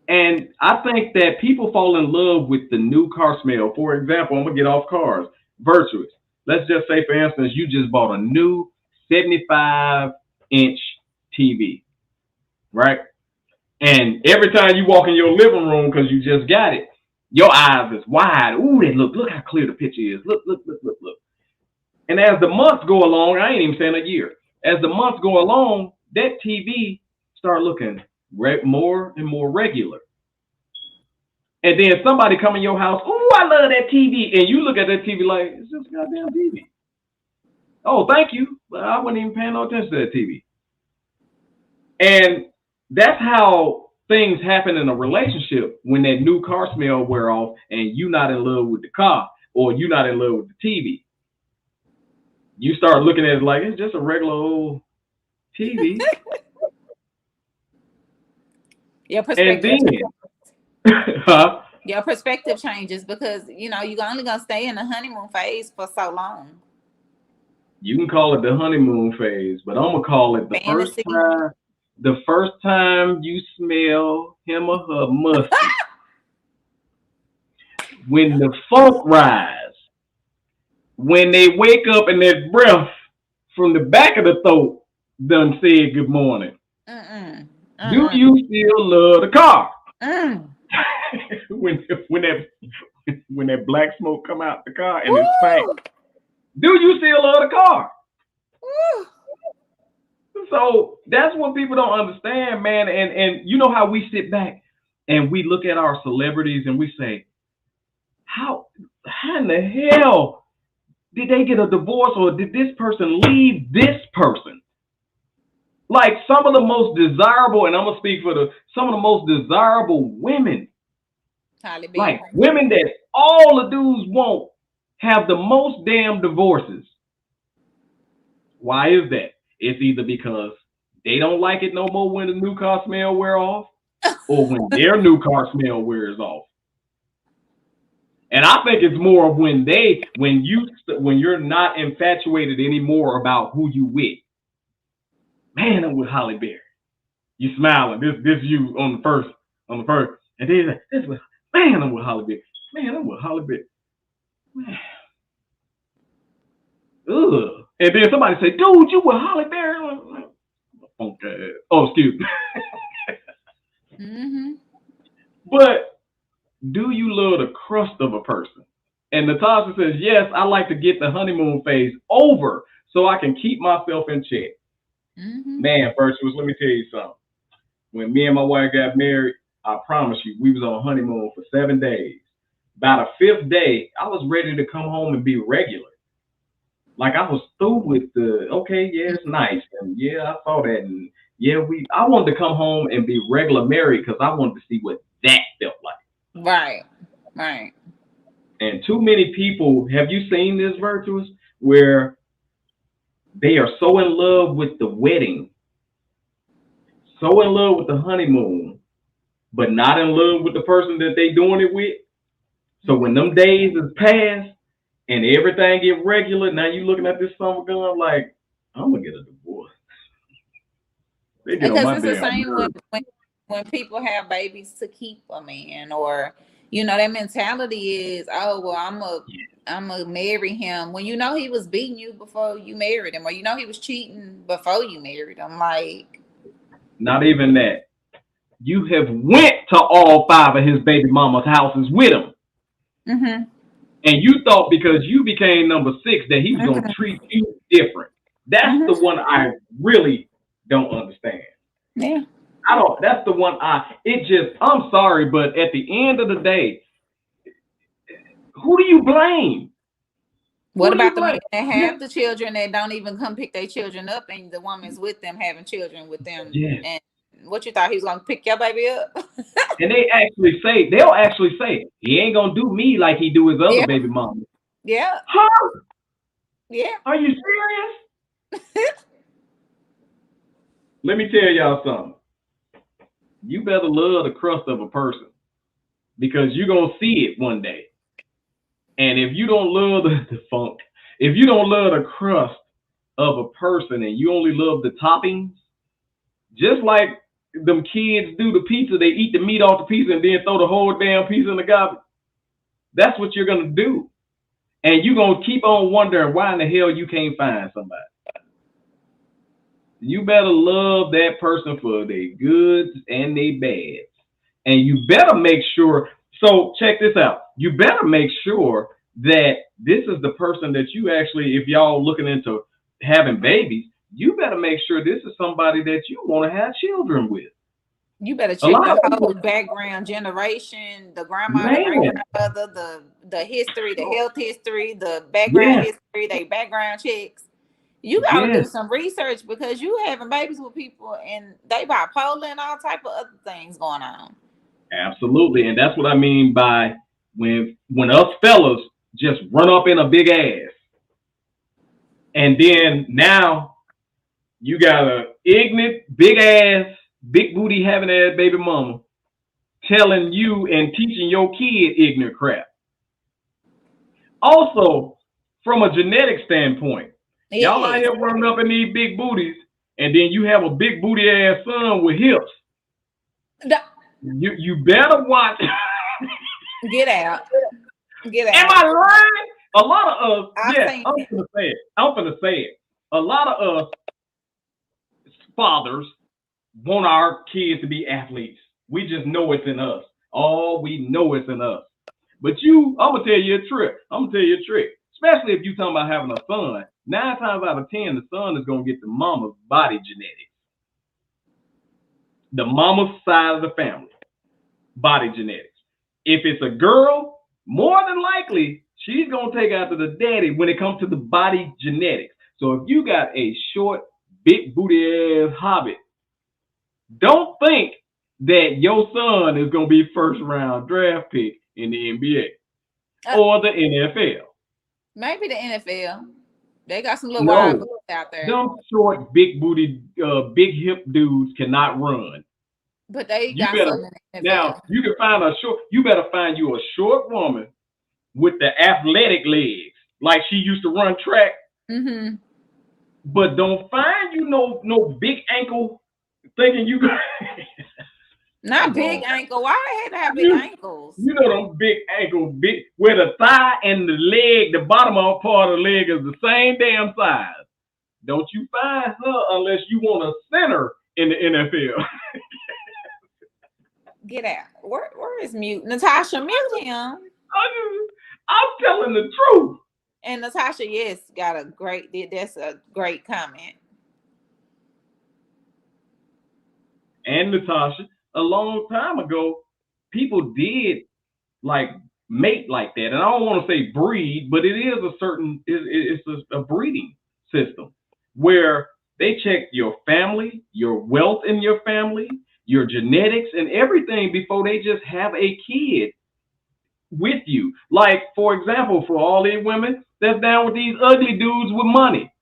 And I think that people fall in love with the new car smell. For example, I'm gonna get off cars. Virtuous. Let's just say, for instance, you just bought a new 75-inch TV, right? And every time you walk in your living room, because you just got it, your eyes is wide. Ooh, they look how clear the picture is. Look. And as the months go along, I ain't even saying a year. As the months go along, that TV start looking more and more regular. And then somebody come in your house, ooh, I love that TV. And you look at that TV like, it's just a goddamn TV. Oh, thank you. But I wasn't even paying no attention to that TV. And that's how things happen in a relationship when that new car smell wear off and you not in love with the car, or you not in love with the TV. You start looking at it like it's just a regular old TV. Your perspective. And then, your perspective changes, because you're only gonna stay in the honeymoon phase for so long. You can call it the honeymoon phase, but I'm gonna call it the first time you smell him or her musty. When the funk rise, when they wake up and their breath from the back of the throat done said good morning. Do you still love the car? when that black smoke come out the car and it's stank, do you still love the car? So that's what people don't understand, man. And you know how we sit back and we look at our celebrities and we say, how in the hell did they get a divorce, or did this person leave this person? Like some of the most desirable, and I'm gonna speak for some of the most desirable women, like women that all the dudes want, have the most damn divorces. Why is that? It's either because they don't like it no more when the new car smell wear off, or when their new car smell wears off. And I think it's more of when you're not infatuated anymore about who you with. Man, I'm with Holly Berry. You smiling. This you on the first. And then this was, man, I'm with Holly Berry. Man, I'm with Holly Berry. Man. Ugh. And then somebody say, dude, you with Holly Berry? Okay. Oh, excuse me. But do you love the crust of a person? And Natasha says, yes, I like to get the honeymoon phase over so I can keep myself in check. Man, Virtuous, let me tell you something. When me and my wife got married, I promise you, we was on honeymoon for 7 days. By the 5th day, I was ready to come home and be regular. Like I was through with okay, yeah, it's nice. And yeah, I saw that. And yeah, I wanted to come home and be regular married because I wanted to see what that felt like. Right. And too many people, have you seen this, Virtuous, where they are so in love with the wedding, so in love with the honeymoon, but not in love with the person that they doing it with. So when them days is past and everything get regular, now you looking at this summer gun like, I'm gonna get a divorce. Because it's the same when people have babies to keep a man, or You know, that mentality is, oh well, I'm gonna marry him when you know he was beating you before you married him, or you know he was cheating before you married him. Like, not even that. You have went to all 5 of his baby mama's houses with him. mm-hmm. And you thought because you became number 6 that he was going to treat you different. That's the one I really don't understand. Yeah. That's the one I'm sorry, but at the end of the day, who do you blame? What about the men that have the children that don't even come pick their children up, and the woman's with them having children with them? Yes. And what you thought he was gonna pick your baby up? And they'll actually say he ain't gonna do me like he do his other baby mama. Yeah. Huh? Yeah. Are you serious? Let me tell y'all something. You better love the crust of a person, because you're gonna see it one day. And if you don't love the funk, if you don't love the crust of a person and you only love the toppings, just like them kids do the pizza, they eat the meat off the pizza and then throw the whole damn pizza in the garbage. That's what you're gonna do. And you're gonna keep on wondering why in the hell you can't find somebody. You better love that person for their goods and their bads. And you better make sure. So check this out. You better make sure that this is the person that you actually, if y'all looking into having babies, you better make sure this is somebody that you want to have children with. You better check the whole background generation, the grandma, the grandmother, the history, the health history, the background history, they background checks. You gotta do some research, because you having babies with people and they bipolar and all type of other things going on. Absolutely. And that's what I mean by when us fellas just run up in a big ass. And then now you got a ignorant, big ass, big booty having ass baby mama telling you and teaching your kid ignorant crap. Also, from a genetic standpoint, y'all out here running up in these big booties, and then you have a big booty ass son with hips. You better watch. Get out. Am I lying? A lot of us, I'm gonna say it. A lot of us fathers want our kids to be athletes. We just know it's in us. We know it's in us. But I'm gonna tell you a trick. Especially if you're talking about having a son. 9 times out of 10, the son is gonna get the mama's body genetics. The mama's side of the family. Body genetics. If it's a girl, more than likely she's gonna take after the daddy when it comes to the body genetics. So if you got a short, big booty ass hobbit, don't think that your son is gonna be first round draft pick in the NBA or the NFL. Maybe the NFL. They got some little wild boys out there. Them short, big booty, big hip dudes cannot run. But they got some in the NFL. Now you can find you better find you a short woman with the athletic legs, like she used to run track. Mm-hmm. But don't find you no big ankle thinking you got not big ankle. Why they had to have big ankles? You know them big ankles, big where the thigh and the leg, the bottom part of the leg is the same damn size. Don't you find her unless you want a center in the NFL. Get out. Where is mute? Natasha, mute him. I'm telling the truth. And Natasha, that's a great comment. And Natasha, a long time ago, people did like mate like that. And I don't want to say breed, but it is it's a breeding system where they check your family, your wealth in your family, your genetics and everything before they just have a kid with you. Like, for example, for all these women that's down with these ugly dudes with money.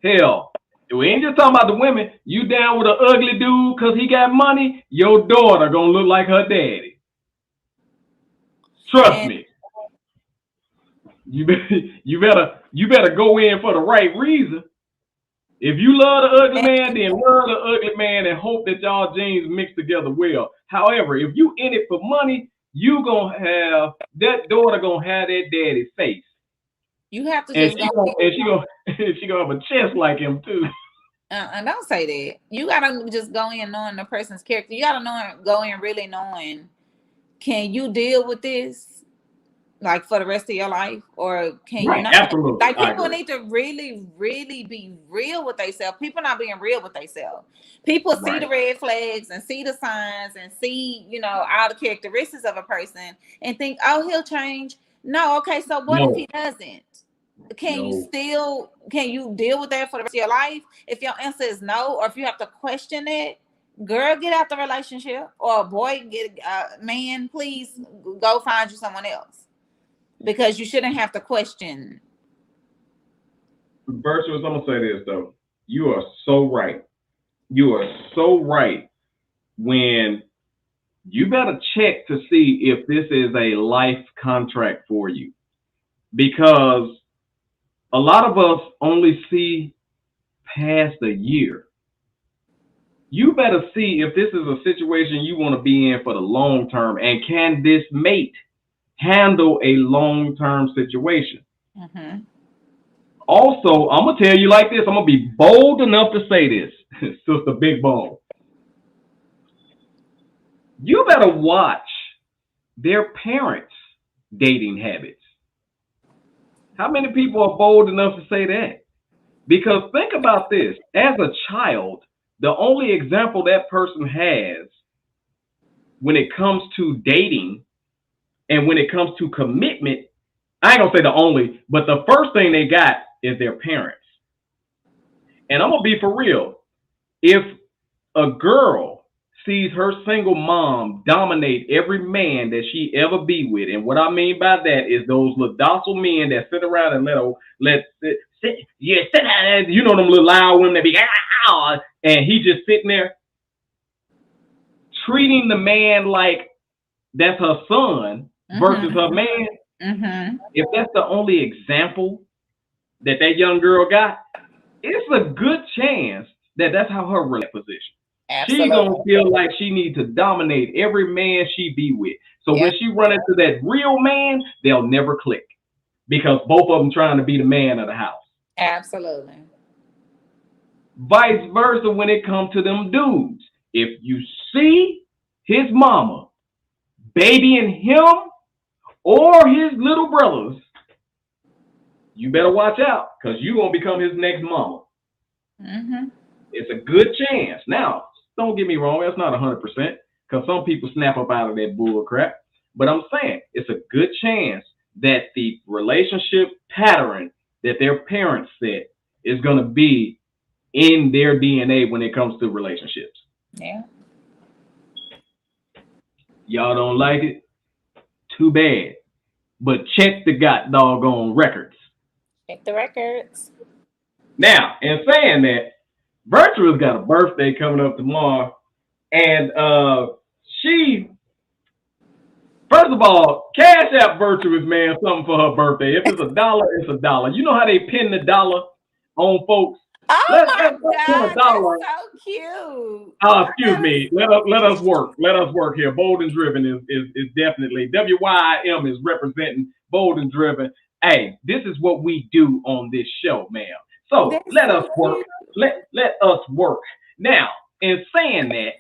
Hell, we ain't just talking about the women. You down with an ugly dude because he got money, your daughter gonna look like her daddy. Trust me. You better go in for the right reason. If you love the ugly man, then love the ugly man and hope that y'all genes mix together well. However, if you in it for money, you gonna have that daughter gonna have that daddy face. You have to And just she go. gonna and she gonna she gonna have a chest like him too. Don't say that. You gotta just go in knowing the person's character. You gotta go in really knowing, can you deal with this like for the rest of your life, or can you not? Absolutely. Like, people need to really, really be real with themselves. People not being real with themselves. People see the red flags and see the signs and see, all the characteristics of a person and think, oh, he'll change. No, okay, so what if he doesn't? Can you deal with that for the rest of your life? If your answer is no, or if you have to question it, girl, get out the relationship, or boy, man, please go find you someone else, because you shouldn't have to question. Virtuous, I'm gonna say this though. You are so right. You are so right. When you better check to see if this is a life contract for you, because a lot of us only see past a year. You better see if this is a situation you want to be in for the long term, and can this mate handle a long-term situation? Mm-hmm. Also, I'm gonna tell you like this. I'm gonna be bold enough to say this, Sister Big Bone. You better watch their parents' dating habits. How many people are bold enough to say that? Because think about this. As a child, the only example that person has when it comes to dating and when it comes to commitment, I ain't gonna say the only, but the first thing they got is their parents. And I'm gonna be for real. If a girl sees her single mom dominate every man that she ever be with, and what I mean by that is those little docile men that sit around and sit down, you know, them little loud women that be, and he just sitting there treating the man like that's her son versus her man. Mm-hmm. If that's the only example that young girl got, it's a good chance that that's how her position. Absolutely. She gonna feel like she needs to dominate every man she be with. So when she run into that real man, they'll never click, because both of them trying to be the man of the house. Absolutely. Vice versa when it comes to them dudes. If you see his mama babying him or his little brothers, you better watch out, because you're gonna become his next mama. Mm-hmm. It's a good chance. Now, don't get me wrong, that's not 100%, because some people snap up out of that bull crap. But I'm saying it's a good chance that the relationship pattern that their parents set is going to be in their DNA when it comes to relationships. Yeah. Y'all don't like it? Too bad. But check the doggone records. Check the records. Now, in saying that, Virtuous got a birthday coming up tomorrow, and she, first of all, cash out Virtuous, man, something for her birthday. If it's $1, it's $1. You know how they pin the dollar on folks? Oh my God, that's so cute. Excuse me. Let us work. Let us work here. Bold and Driven is definitely, WYM is representing Bold and Driven. Hey, this is what we do on this show, ma'am. So let us work. Let us work. Now, in saying that,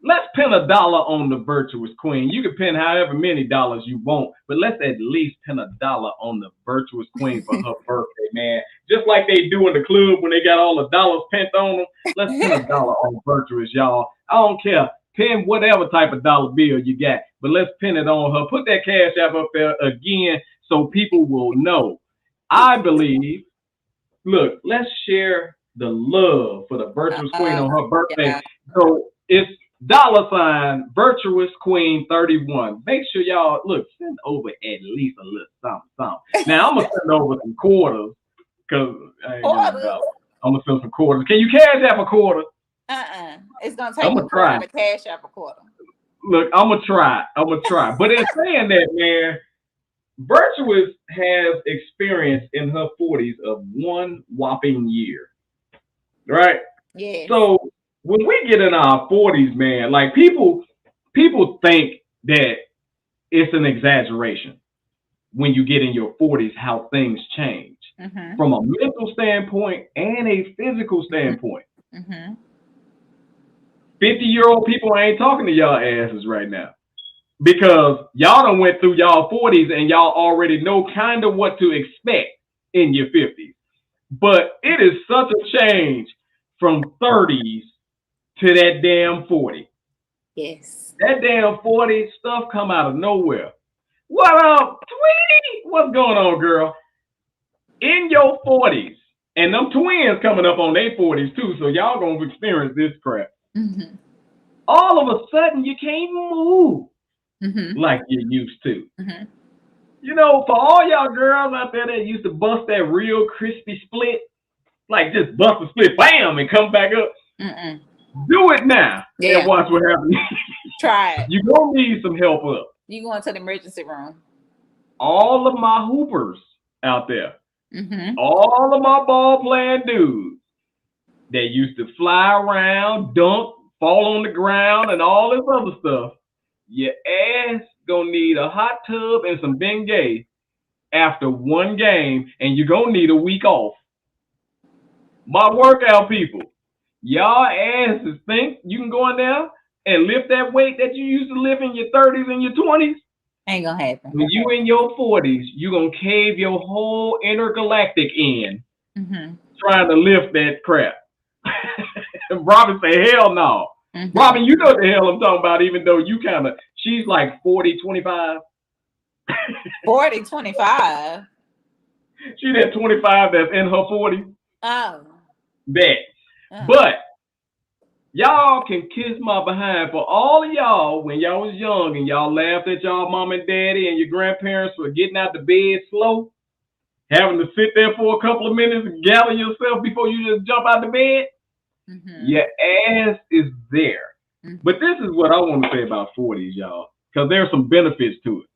let's pin $1 on the Virtuous Queen. You can pin however many dollars you want, but let's at least pin $1 on the Virtuous Queen for her birthday, man. Just like they do in the club when they got all the dollars pinned on them. Let's pin $1 on Virtuous, y'all. I don't care. Pin whatever type of dollar bill you got, but let's pin it on her. Put that cash app up there again so people will know. I believe, look, let's share the love for the Virtuous Queen on her birthday. Yeah. So it's $ Virtuous Queen 31. Make sure y'all send over at least a little something. Now I'm gonna send over some quarters, because I'm gonna send some quarters. Can you cash app a quarter? It's gonna take a quarter to cash app a quarter. Look, I'm gonna try. But in saying that, man, Virtuous has experience in her 40s of one whopping year. Right? Yeah. So when we get in our 40s, man, like people think that it's an exaggeration when you get in your 40s how things change from a mental standpoint and a physical standpoint. 50-year-old people ain't talking to y'all asses right now because y'all done went through y'all 40s and y'all already know kind of what to expect in your 50s. But it is such a change from 30s to that damn 40. Yes. That damn 40 stuff come out of nowhere. What up, Tweety? What's going on, girl? In your 40s, and them twins coming up on their 40s too, so y'all gonna experience this crap. All of a sudden, you can't move like you used to. You know, for all y'all girls out there that used to bust that real crispy split, like just bust a split, bam, and come back up. Do it now and watch what happens. Try it. You're going to need some help up. You going to the emergency room. All of my hoopers out there, all of my ball playing dudes that used to fly around, dunk, fall on the ground, and all this other stuff, your ass gonna need a hot tub and some Bengay after one game, and you're gonna need a week off. My workout people, y'all asses think you can go in there and lift that weight that you used to lift in your 30s and your 20s? Ain't gonna happen. When you in your 40s, you gonna cave your whole intergalactic in trying to lift that crap. Robin say, hell no. Robin, you know what the hell I'm talking about, even though you kind of, she's like 40, 25. 40, 25? She that 25 that's in her 40s. Oh. Bet. But y'all can kiss my behind for all of y'all when y'all was young and y'all laughed at y'all mom and daddy and your grandparents for getting out the bed slow, having to sit there for a couple of minutes and gather yourself before you just jump out the bed. Your ass is there. But this is what I want to say about 40s, y'all, because there's some benefits to it.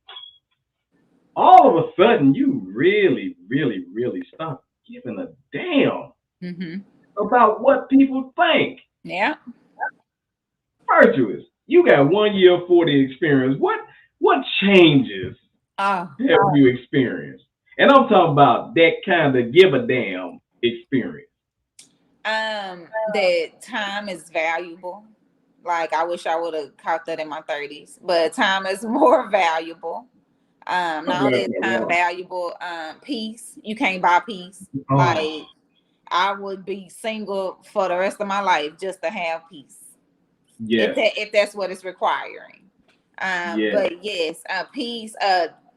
All of a sudden, you really, really, really stop giving a damn about what people think. Yeah. Virtuous, you got 1 year of 40 experience. What changes have you experienced? And I'm talking about that kind of give a damn experience. That time is valuable. Like I wish I would have caught that in my 30s, but time is more valuable. Not only is time valuable, peace. You can't buy peace. Like I would be single for the rest of my life just to have peace. Yeah. If that's what it's requiring. But yes, peace,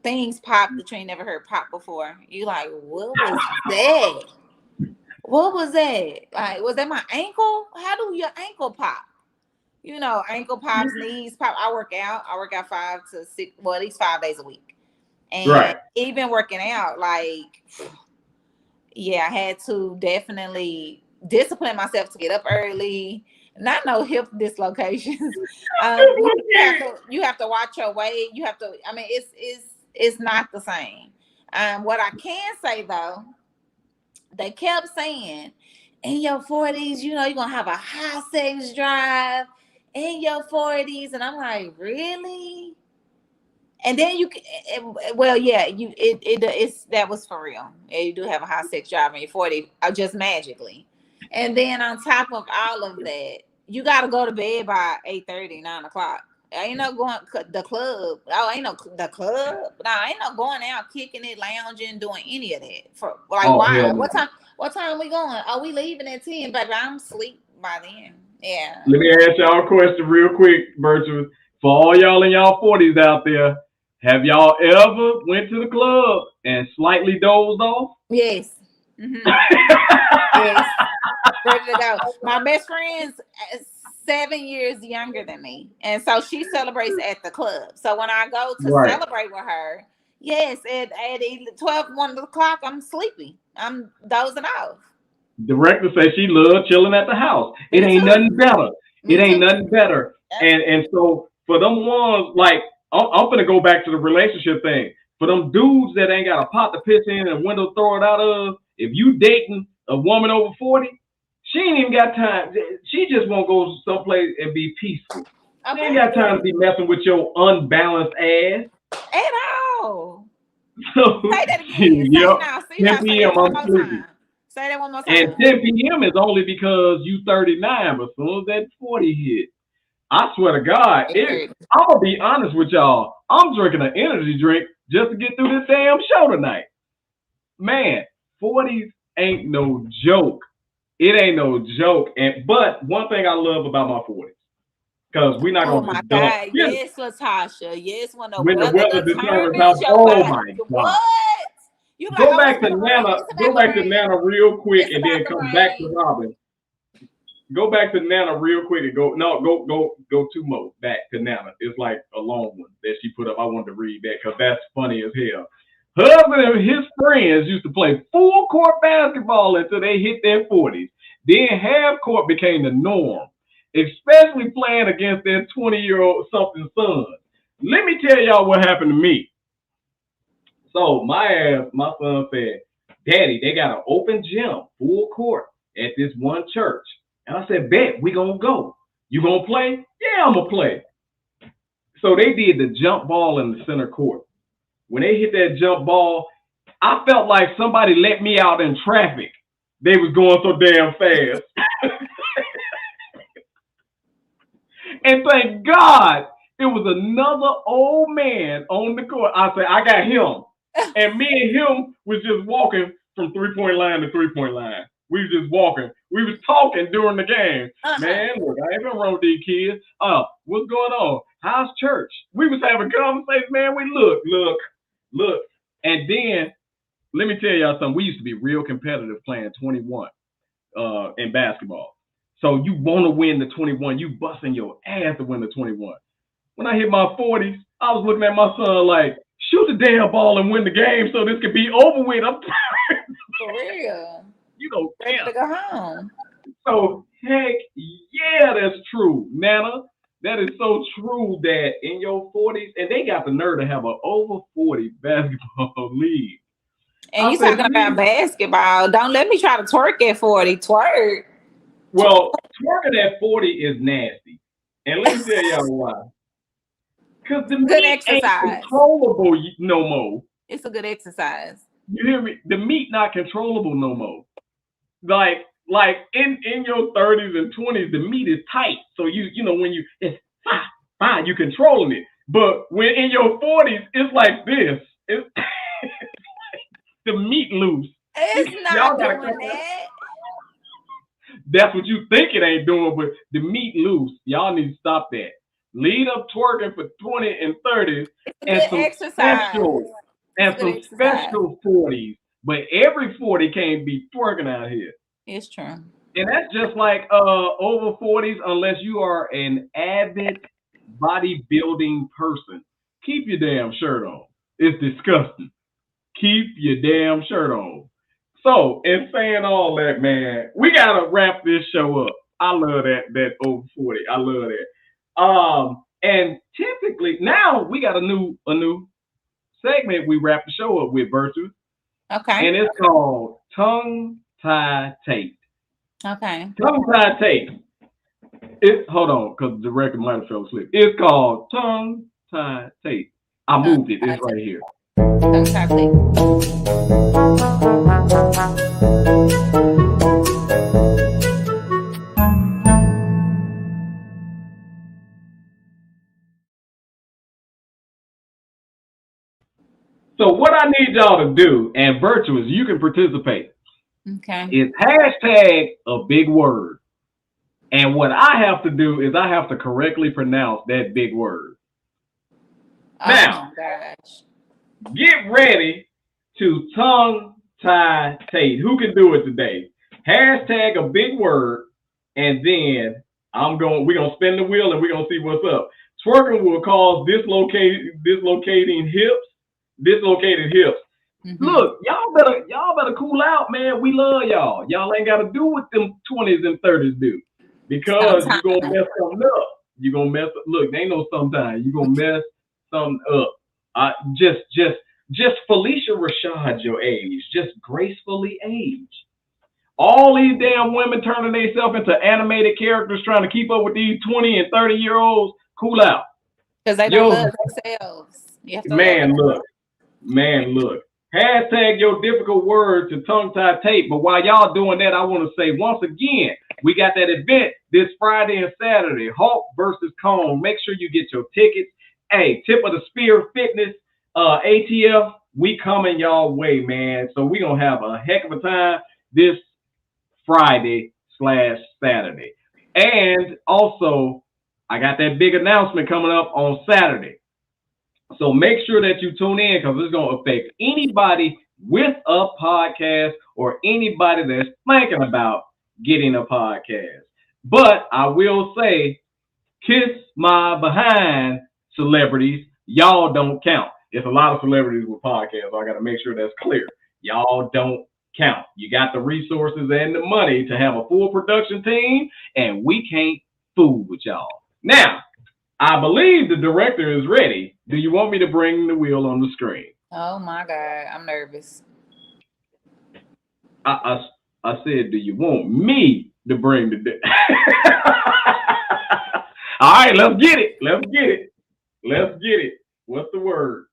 things pop that you ain't never heard pop before. You like, what was that? What was that? Like, was that my ankle? How do your ankle pop? You know, ankle pops, knees pop. I work out 5 to 6, well, at least 5 days a week. And even working out, like, yeah, I had to definitely discipline myself to get up early. Not no hip dislocations. You have to watch your weight. You have to. I mean, it's not the same. What I can say though, they kept saying, in your 40s, you know, you're gonna have a high sex drive in your 40s, and I'm like, really? And then you, well, yeah, it's that was for real. You do have a high sex drive in your 40s, just magically. And then on top of all of that, you got to go to bed by 8:30, 9 o'clock. Ain't no going the club. Oh, ain't no the club. No, ain't no going out, kicking it, lounging, doing any of that. For like, why? Yeah. What time we going? Oh, we leaving at 10, baby. I'm asleep by then. Yeah. Let me ask y'all a question real quick, Virtuous. For all y'all in y'all 40s out there, have y'all ever went to the club and slightly dozed off? Yes. Yes. Ready to go. My best friend's 7 years younger than me, and so she celebrates at the club. So when I go to celebrate with her, yes, at 1 o'clock, I'm sleepy. I'm dozing off. Director says she loves chilling at the house. It ain't nothing better. It ain't nothing better. And so for them ones, like I'm gonna go back to the relationship thing. For them dudes that ain't got a pot to piss in and a window to throw it out of, if you dating a woman over 40, she ain't even got time. She just won't go someplace and be peaceful. She ain't got time to be messing with your unbalanced ass. At all. So, Say that again. yep, Say now. 10 p.m. Say that one I'm more sleepy. time. Say that one more time. And 10 p.m. is only because you 39, but as soon as that 40 hit, I swear to God, I'm gonna be honest with y'all. I'm drinking an energy drink just to get through this damn show tonight. Man, 40s ain't no joke. It ain't no joke. But one thing I love about my 40s, because we're not gonna just dump. God, yes, Latasha. Yes, when the When the weather determines determines how. your Oh body. my God. What? You Go like, back to Nana. Go back to Nana real quick, It's and then about to come back to rain. Robin. Go back to Nana real quick and go two more back to Nana. It's like a long one that she put up. I wanted to read that because that's funny as hell. Husband and his friends used to play full court basketball until they hit their 40s. Then half court became the norm, especially playing against their 20-year-old something sons. Let me tell y'all what happened to me. So my son said, Daddy, they got an open gym, full court at this one church. And I said, bet, we gonna go. You gonna play? Yeah, I'm gonna play. So they did the jump ball in the center court. When they hit that jump ball, I felt like somebody let me out in traffic. They was going so damn fast. And thank God it was another old man on the court. I said, I got him. And me and him was just walking from 3-point line to 3-point line. We was just walking. We was talking during the game. Man, look, I ain't been wrong with these kids. What's going on? How's church? We was having a conversation, man. We look. And then, let me tell y'all something. We used to be real competitive playing 21 in basketball. So you want to win the 21. You busting your ass to win the 21. When I hit my 40s, I was looking at my son like, shoot the damn ball and win the game so this could be over with. I'm tired. For real. You know, ready to go home. So, heck, yeah, that's true, Nana. That is so true that in your 40s, and they got the nerve to have an over 40 basketball league. And you talking about basketball. Don't let me try to twerk at 40. Twerk. Well, twerking at 40 is nasty. And let me tell y'all why. Because the good meat exercise. ain't controllable no more. It's a good exercise. You hear me? The meat not controllable no more. Like in your 30s and 20s, the meat is tight. So you know when it's fine, you controlling it. But when in your 40s, it's like this. It's the meat loose. It's not doing that. That's what you think it ain't doing, but the meat loose. Y'all need to stop that. Lead up twerking for 20 and 30s and some special and some special 40s. But every 40 can't be twerking out here. It's true. And that's just like over 40s, unless you are an avid bodybuilding person. Keep your damn shirt on. It's disgusting. Keep your damn shirt on. So, in saying all that, man, we gotta wrap this show up. I love that over 40. I love that. And typically now we got a new segment we wrap the show up with, Virtue. Okay. And it's called Tongue Tie Tape. Okay. Tongue Tie Tape. Hold on, because the record might have fell asleep. It's called Tongue Tie Tape. I moved it. It's right here. Tongue Tie Tape. So what I need y'all to do, and Virtuous, you can participate. Okay. Is hashtag a big word. And what I have to do is I have to correctly pronounce that big word. Now, get ready to tongue tie Tate. Who can do it today? Hashtag a big word, and then we're gonna spin the wheel and we're gonna see what's up. Twerking will cause dislocated hips. Mm-hmm. Look, y'all better cool out, man. We love y'all. Y'all ain't gotta do what them 20s and 30s do. Because you're gonna mess something up. You're gonna mess up. Look, they ain't no sometimes. You're gonna mess something up. Just Felicia Rashad your age. Just gracefully age. All these damn women turning themselves into animated characters trying to keep up with these 20 and 30-year-olds. Cool out. Because they don't love themselves. You have to Man, look. Hashtag your difficult word to tongue-tied tape. But while y'all doing that, I want to say once again, we got that event this Friday and Saturday, Hawk versus Cone. Make sure you get your tickets. Hey, Tip of the Spear Fitness, ATF, we coming y'all way, man. So we gonna have a heck of a time this Friday/Saturday. And also, I got that big announcement coming up on Saturday. So make sure that you tune in because it's going to affect anybody with a podcast or anybody that's thinking about getting a podcast. But I will say, kiss my behind, celebrities. Y'all don't count. It's a lot of celebrities with podcasts, so I got to make sure that's clear. Y'all don't count. You got the resources and the money to have a full production team, and we can't fool with y'all. Now, I believe the director is ready. Do you want me to bring the wheel on the screen? Oh my God, I'm nervous. I said, do you want me to bring the? All right, let's get it. What's the word?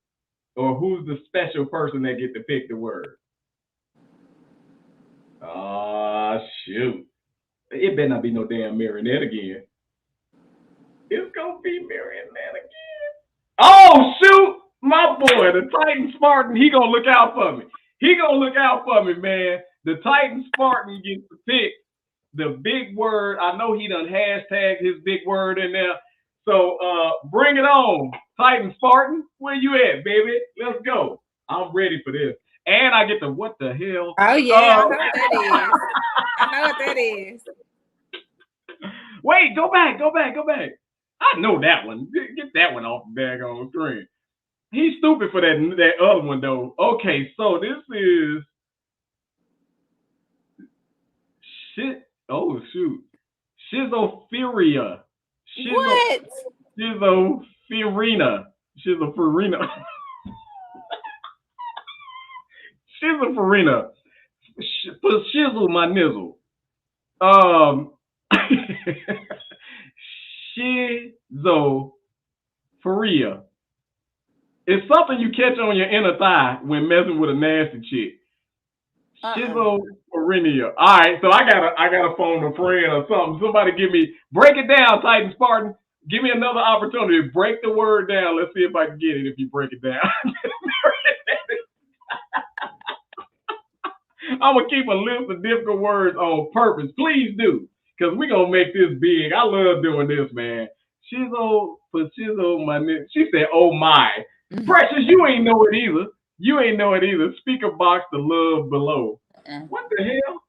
Or who's the special person that get to pick the word? Shoot. It better not be no damn marionette again. It's gonna be marionette again. Oh shoot, my boy, the Titan Spartan, he gonna look out for me. Man. The Titan Spartan gets to pick the big word. I know he done hashtagged his big word in there. So bring it on, Titan Spartan. Where you at, baby? Let's go. I'm ready for this. And I get to what the hell? Oh yeah, I know what that is. I know what that is. Wait, go back. I know that one. Get that one off the daggone screen. He's stupid for that other one though. Okay, so this is shit. Oh shoot, schizophrenia. What? Schizophrenia. Schizophrenia. Shizzle my nizzle. Schizophrenia. It's something you catch on your inner thigh when messing with a nasty chick. Schizophrenia. All right, so I gotta phone a friend or something. Somebody break it down, Titan Spartan. Give me another opportunity. Break the word down. Let's see if I can get it if you break it down. I'm going to keep a list of difficult words on purpose. Please do, because we're going to make this big. I love doing this, man. She said, oh, my. Precious, you ain't know it either. Speaker box the love below. What the hell?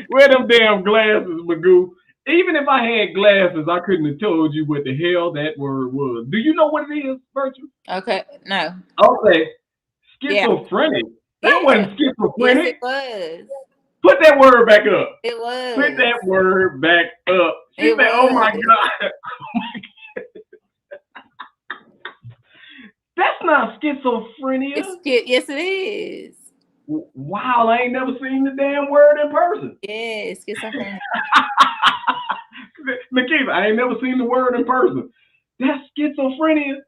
Wear them damn glasses, Magoo. Even if I had glasses, I couldn't have told you what the hell that word was. Do you know what it is, Virtue? Okay, no. Okay. Schizophrenic. That wasn't schizophrenic. Yes, it was. Put that word back up. It was. Put that word back up. She said, oh my God. That's not schizophrenia. Yes, it is. Wow, I ain't never seen the damn word in person. Yes, schizophrenia. Nikita, I ain't never seen the word in person. That's schizophrenia.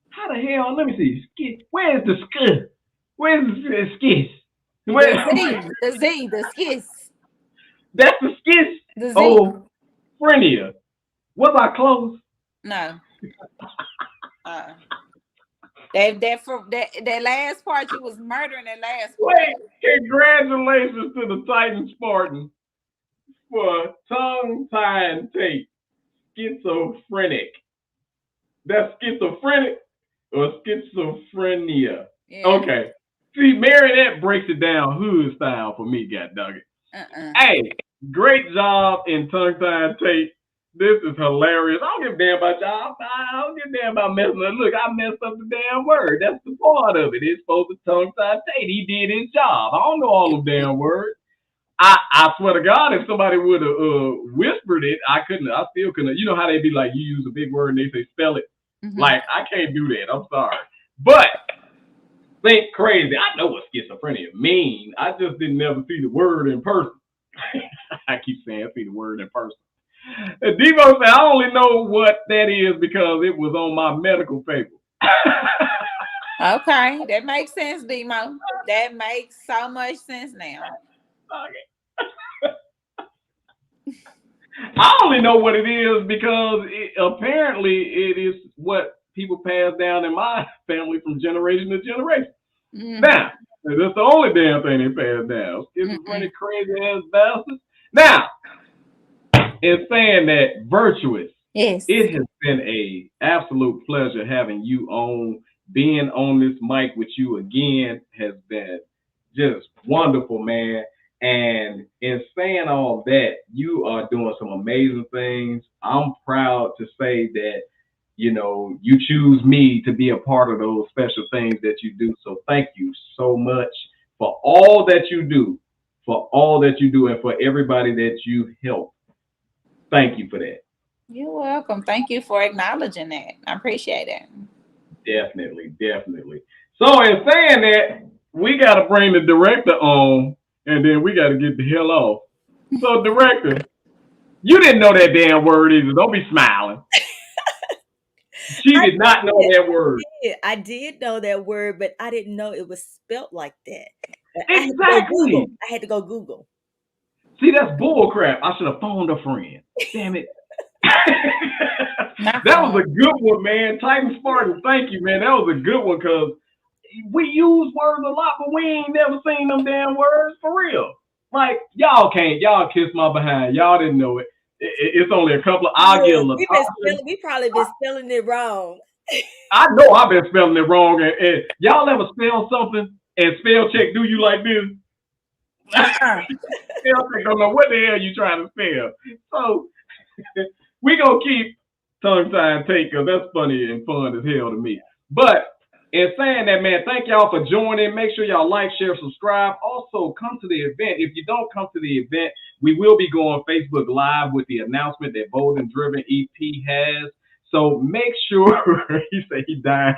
How the hell? Let me see. Where's the skis? Where's the skis? The Z, the skis. That's the skis. The Z. Oh, Frenia. Was I close? No. That last part, you was murdering that last part. Wait, congratulations to the Titan Spartan for tongue-tying tape. Schizophrenic. That's schizophrenic or schizophrenia. Yeah. Okay. See, Marionette breaks it down hood style for me, goddaggit. Hey, great job in tongue-tying tape. This is hilarious. I don't give a damn about y'all. I don't give a damn about messing up. Look, I messed up the damn word. That's the part of it. It's supposed to tongue-tie tape. He did his job. I don't know all them damn words. I swear to God, if somebody would have whispered it, I still couldn't. You know how they be like, you use a big word and they say spell it. Mm-hmm. Like, I can't do that. I'm sorry. But think crazy. I know what schizophrenia means. I just didn't never see the word in person. I keep saying I see the word in person. Devo said, I only know what that is because it was on my medical paper. Okay, that makes sense, Demo. That makes so much sense now. I only know what it is because apparently it is what people pass down in my family from generation to generation. Mm-hmm. Now, that's the only damn thing they pass down. Schizophrenic, crazy ass bastards. Now, in saying that, Virtuous, yes, it has been a absolute pleasure having you on. Being on this mic with you again has been just wonderful, man. And in saying all that, you are doing some amazing things. I'm proud to say that, you know, you choose me to be a part of those special things that you do. So thank you so much for all that you do, and for everybody that you help. Thank you for that. You're welcome. Thank you for acknowledging that. I appreciate it. Definitely. So in saying that, we got to bring the director on, and then we got to get the hell off. So, director, you didn't know that damn word either. Don't be smiling. She did not know that word. I did know that word, but I didn't know it was spelt like that. Exactly. I had to go Google. See, that's bull crap. I should have phoned a friend. Damn it. That was a good one, man. Titan Spartan, thank you, man. That was a good one because we use words a lot, but we ain't never seen them damn words for real. Like, y'all kiss my behind. Y'all didn't know it. It's only a couple of, I'll get a little. We probably been spelling it wrong. I know I've been spelling it wrong. And y'all ever spell something and spell check do you like this? Spell check don't know what the hell you trying to spell. So we gonna keep tongue-tied take because that's funny and fun as hell to me. But in saying that, man, thank y'all for joining. Make sure y'all like, share, subscribe. Also, come to the event. If you don't come to the event, we will be going Facebook Live with the announcement that Bold and Driven EP has. So make sure, he said he died.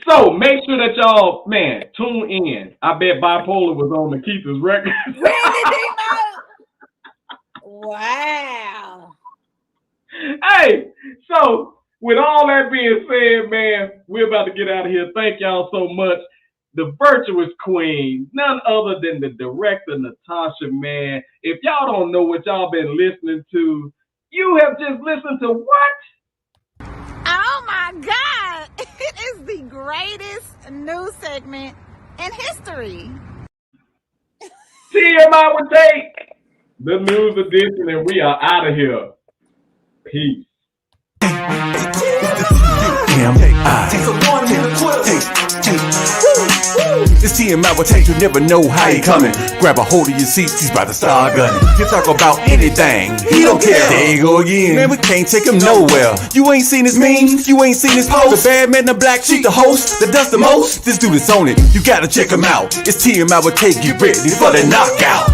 So make sure that y'all, man, tune in. I bet Bipolar was on Nikita's record. Wow. Hey, so with all that being said, man, we're about to get out of here. Thank y'all so much. The Virtuous Queen, none other than the director, Natasha, man. If y'all don't know what y'all been listening to, you have just listened to what? Oh my God! It is the greatest news segment in history. TMI would take the news edition, and we are out of here. Peace. It's TMI will take, you never know how he coming. Grab a hold of your seats, he's about to start gunning. He'll talk about anything, he don't care. There you go again. Man, we can't take him nowhere. You ain't seen his memes, you ain't seen his post. The bad man in the black sheep, the host that does the most. This dude is on it, you gotta check him out. It's TMI will take, get ready for the knockout.